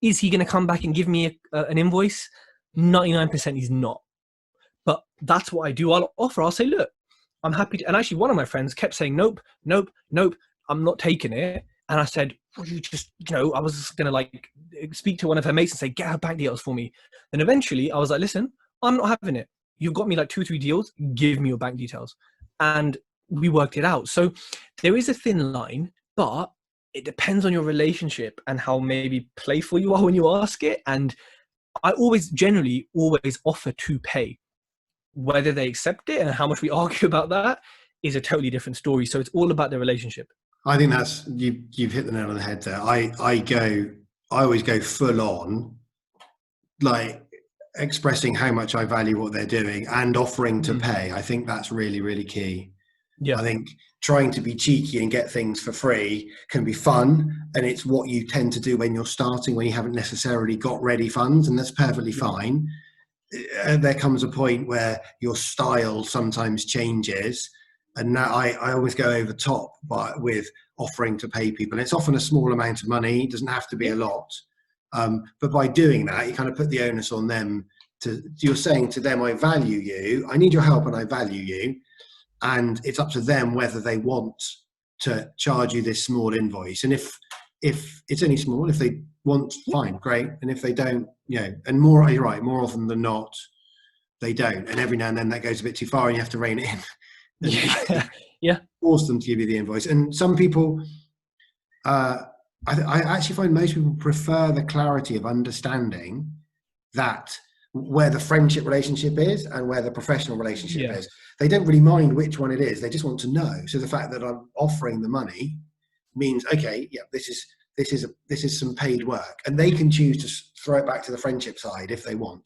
Is he going to come back and give me an invoice? 99% he's not. But that's what I do. I'll offer. I'll say, look, I'm happy to. And actually, one of my friends kept saying, nope, nope, nope, I'm not taking it. And I said, well, you just, I was going to like speak to one of her mates and say, get her bank details for me. Then eventually I was like, listen, I'm not having it. You've got me like 2-3 deals. Give me your bank details. And we worked it out. So there is a thin line, but it depends on your relationship and how maybe playful you are when you ask it. And I generally always offer to pay. Whether they accept it and how much we argue about that is a totally different story. So it's all about the relationship. I think that's you've hit the nail on the head there. I always go full on, like expressing how much I value what they're doing and offering to pay. I think that's really, really key. Yeah. I think trying to be cheeky and get things for free can be fun, and it's what you tend to do when you're starting, when you haven't necessarily got ready funds, and that's perfectly fine. There comes a point where your style sometimes changes, and now I always go over the top with offering to pay people. And it's often a small amount of money, it doesn't have to be a lot, but by doing that you kind of put the onus on them. You're saying to them, I value you, I need your help and I value you, and it's up to them whether they want to charge you this small invoice. And if it's only small, if they want, fine, great. And if they don't, and you're right, more often than not, they don't. And every now and then that goes a bit too far and you have to rein it in. Yeah. Force them to give you the invoice. And some people, I actually find most people prefer the clarity of understanding that where the friendship relationship is and where the professional relationship is. They don't really mind which one it is. They just want to know. So the fact that I'm offering the money means, okay, yeah, this is some paid work, and they can choose to throw it back to the friendship side if they want.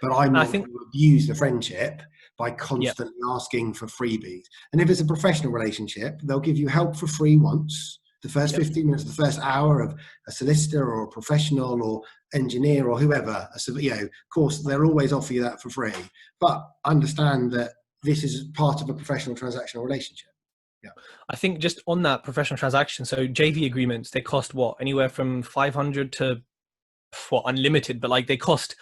But I'm not going to abuse the friendship by constantly asking for freebies. And if it's a professional relationship, they'll give you help for free once. The first 15 minutes, the first hour of a solicitor or a professional or engineer or whoever, of course, they'll always offer you that for free. But understand that this is part of a professional transactional relationship. Yeah. I think just on that professional transaction, so JV agreements, they cost anywhere from 500 to unlimited, but like they cost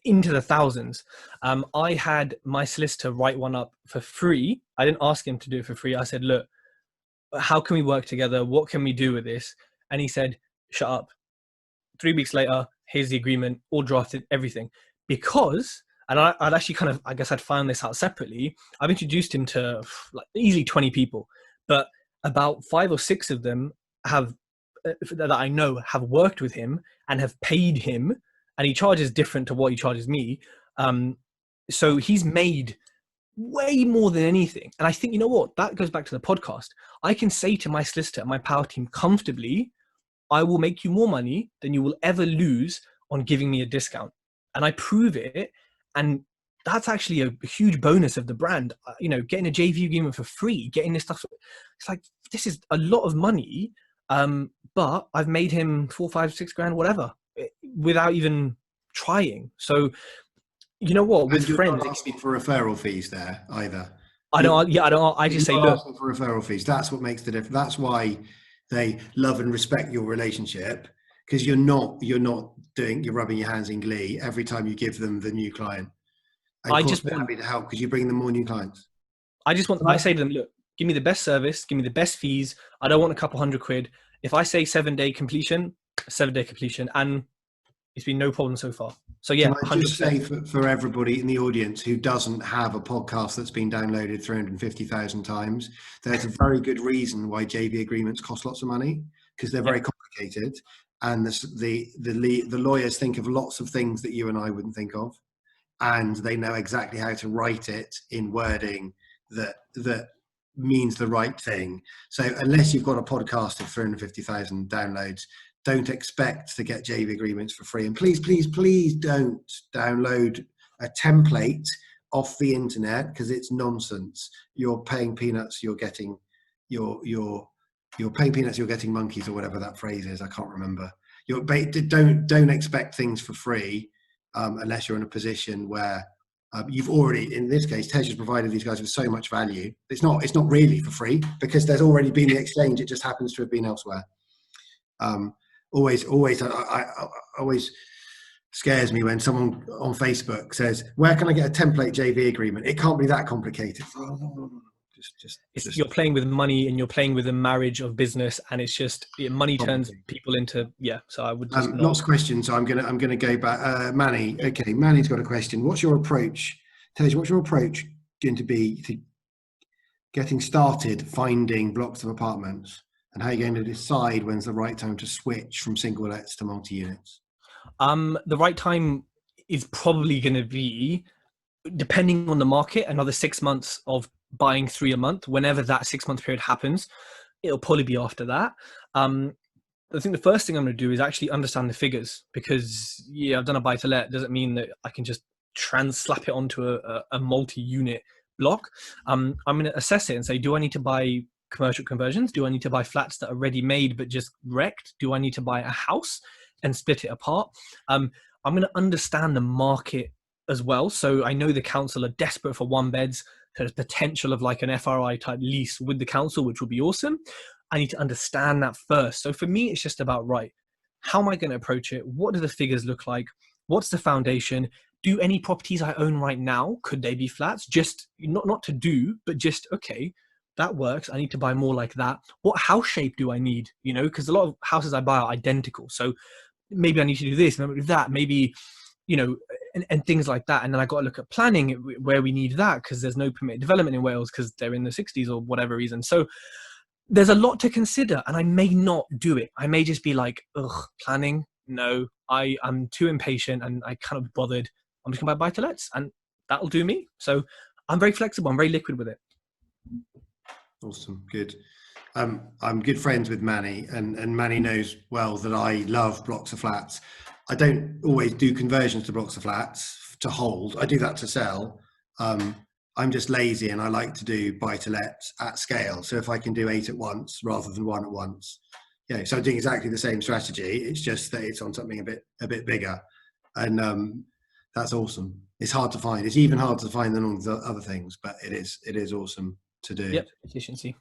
into the thousands. I had my solicitor write one up for free. I didn't ask him to do it for free. I said, look, how can we work together? What can we do with this? And he said, shut up. 3 weeks later, here's the agreement, all drafted, everything. Because, and I'd actually I'd found this out separately. I've introduced him to like easily 20 people, but about 5 or 6 of them that I know have worked with him and have paid him, and he charges different to what he charges me. So he's made way more than anything. And I think, you know what, that goes back to the podcast. I can say to my solicitor, my power team comfortably, I will make you more money than you will ever lose on giving me a discount. And I prove it. And that's actually a huge bonus of the brand. Getting a JV agreement for free, getting this stuff. It's like, this is a lot of money. But I've made him 4, 5, 6 grand, whatever, without even trying. So, you know what, with friends, not asking for referral fees there either. I just say, look, asking for referral fees. That's what makes the difference. That's why they love and respect your relationship, because you're rubbing your hands in glee every time you give them the new client. And I just want happy to help because you bring them more new clients. I say to them, look, give me the best service, give me the best fees. I don't want a couple £100. If I say 7-day completion, 7-day completion. And It's been no problem so far. So yeah, Can I just 100%. say for everybody in the audience who doesn't have a podcast that's been downloaded 350,000 times, there's a very good reason why JV agreements cost lots of money, because they're very complicated, and the lawyers think of lots of things that you and I wouldn't think of, and they know exactly how to write it in wording that means the right thing. So unless you've got a podcast of 350,000 downloads, don't expect to get JV agreements for free. And please, please, please don't download a template off the internet, because it's nonsense. You're paying peanuts, you're getting you're paying peanuts, you're getting monkeys, or whatever that phrase is. I can't remember. Don't expect things for free unless you're in a position where you've already, in this case, Tej has provided these guys with so much value. It's not really for free, because there's already been the exchange. It just happens to have been elsewhere. Always scares me when someone on Facebook says, "Where can I get a template JV agreement?" It can't be that complicated. No. Just You're playing with money, and you're playing with a marriage of business, and it's just money turns people into So I would just lots of questions. So I'm gonna go back. Manny, okay, Manny's got a question. What's your approach, Tej? What's your approach going to be to getting started finding blocks of apartments? And how are you going to decide when's the right time to switch from single lets to multi-units? The right time is probably going to be, depending on the market, another 6 months of buying 3 a month. Whenever that 6 month period happens, it'll probably be after that. I think the first thing I'm going to do is actually understand the figures, because I've done a buy to let doesn't mean that I can just slap it onto a multi-unit block. I'm going to assess it and say, do I need to buy commercial conversions? Do I need to buy flats that are ready made but just wrecked? Do I need to buy a house and split it apart? I'm going to understand the market as well. So I know the council are desperate for one beds. There's potential of like an FRI type lease with the council, which would be awesome. I need to understand that first. So for me, it's just about, right, how am I going to approach it? What do the figures look like? What's the foundation? Do any properties I own right now, could they be flats? Just not to do, but just, okay, that works. I need to buy more like that. What house shape do I need? Because a lot of houses I buy are identical. So maybe I need to do this, maybe do that, maybe, and things like that. And then I got to look at planning where we need that, because there's no permitted development in Wales because they're in the 60s or whatever reason. So there's a lot to consider, and I may not do it. I may just be like, ugh, planning? No, I'm too impatient and I can't be bothered. I'm just going to buy buy-to-lets, and that'll do me. So I'm very flexible. I'm very liquid with it. Awesome. Good. I'm good friends with Manny, and Manny knows well that I love blocks of flats. I don't always do conversions to blocks of flats to hold. I do that to sell. I'm just lazy, and I like to do buy to let at scale. So if I can do 8 at once rather than 1 at once, so I'm doing exactly the same strategy. It's just that it's on something a bit bigger, and that's awesome. It's hard to find. It's even harder to find than all the other things, but it is awesome to do. Yep, efficiency.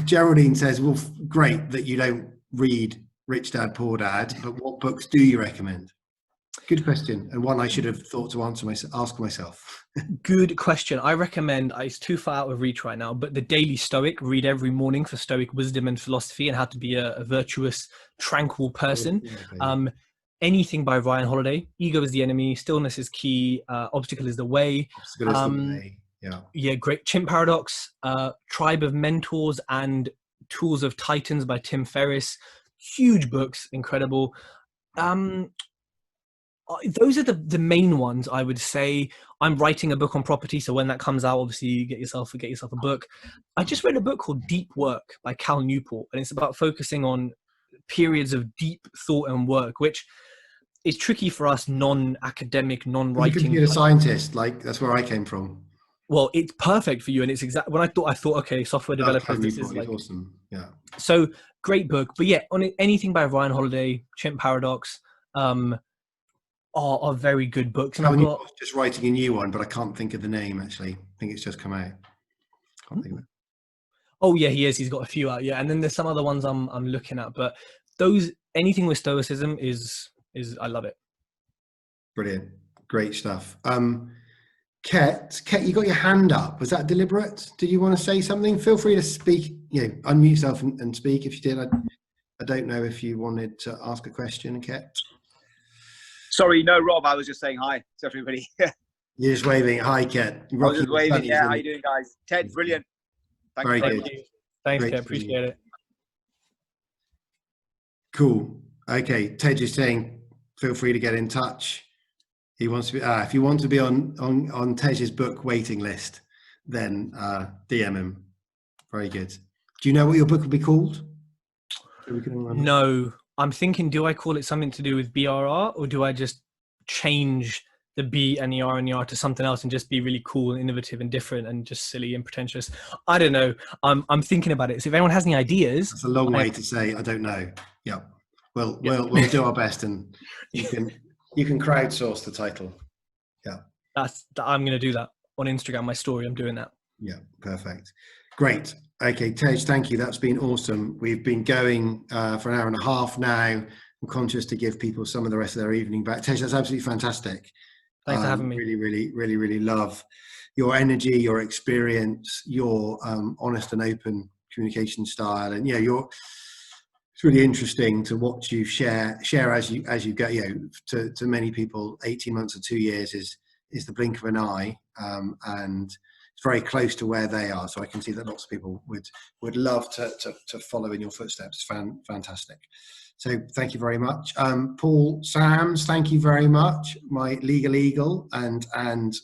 Geraldine says, well, great that you don't read Rich Dad Poor Dad, but what books do you recommend? Good question, and one I should have thought to ask myself. Good question. I recommend, it's too far out of reach right now, but The Daily Stoic, read every morning for Stoic wisdom and philosophy and how to be a virtuous, tranquil person. Anything by Ryan Holiday. Ego is the enemy, stillness is key, obstacle is the way. Obstacle is the way. Yeah, great. Chimp Paradox, Tribe of Mentors, and Tools of Titans by Tim Ferriss. Huge books, incredible. Those are the main ones, I would say. I'm writing a book on property, so when that comes out, obviously you get yourself a book. I just read a book called Deep Work by Cal Newport, and it's about focusing on periods of deep thought and work, which is tricky for us non-academic, non-writing. You could be a scientist, like that's where I came from. Well, it's perfect for you, and it's exactly when I thought, okay, software developers, this is like awesome. Yeah. So great book, but yeah, on anything by Ryan Holiday, Chimp Paradox, are very good books. And I was just writing a new one, but I can't think of the name actually. I think it's just come out. Can't think of it. Oh yeah, he is. He's got a few out. Yeah, and then there's some other ones I'm looking at, but anything with stoicism is I love it. Brilliant, great stuff. Ket, you got your hand up. Was that deliberate? Did you want to say something? Feel free to speak. Unmute yourself and speak if you did. I don't know if you wanted to ask a question, Ket. Sorry, no, Rob. I was just saying hi to everybody. You're just waving. Hi, Ket. I was just waving. Yeah, how you doing, guys? Ted, brilliant. Thanks Very very good. much. Thanks, Great Ted. to see Appreciate it. Cool. Okay, Tej is saying, feel free to get in touch. He wants to be. If you want to be on Tej's book waiting list, then DM him. Very good. Do you know what your book will be called? So we can all remember. No, I'm thinking, do I call it something to do with BRR, or do I just change the B and the R and the R to something else and just be really cool and innovative and different and just silly and pretentious? I don't know. I'm thinking about it. So if anyone has any ideas, That's a long way to say I don't know. Yeah. We'll do our best, and you can crowdsource the title. Yeah. I'm going to do that on Instagram. My story. I'm doing that. Yeah. Perfect. Great. Okay, Tej, thank you. That's been awesome. We've been going for an hour and a half now. I'm conscious to give people some of the rest of their evening back. Tej, that's absolutely fantastic. Thanks for having me. Really love your energy, your experience, your honest and open communication style, and it's really interesting to watch you share as you go. To many people, 18 months or 2 years is the blink of an eye, and it's very close to where they are. So I can see that lots of people would love to follow in your footsteps. Fantastic. So thank you very much. Paul Sams, thank you very much. My legal eagle and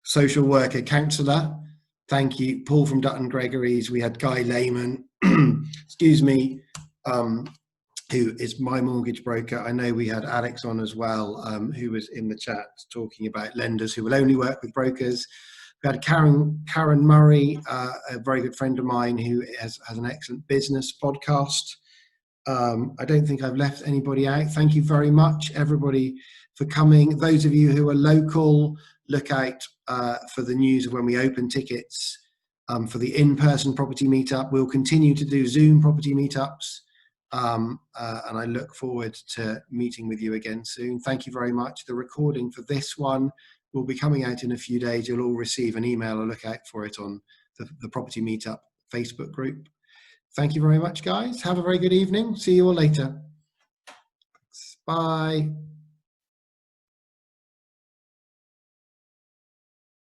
social worker counsellor. Thank you. Paul from Dutton Gregory's. We had Guy Lehman, excuse me, who is my mortgage broker. I know we had Alex on as well, who was in the chat talking about lenders who will only work with brokers. We had Karen Murray, a very good friend of mine who has an excellent business podcast. I don't think I've left anybody out. Thank you very much, everybody, for coming. Those of you who are local, look out for the news of when we open tickets for the in-person property meetup. We'll continue to do Zoom property meetups, and I look forward to meeting with you again soon. Thank you very much. The recording for this one will be coming out in a few days. You'll all receive an email or look out for it on the Property Meetup Facebook group. Thank you very much, guys. Have a very good evening. See you all later. Bye.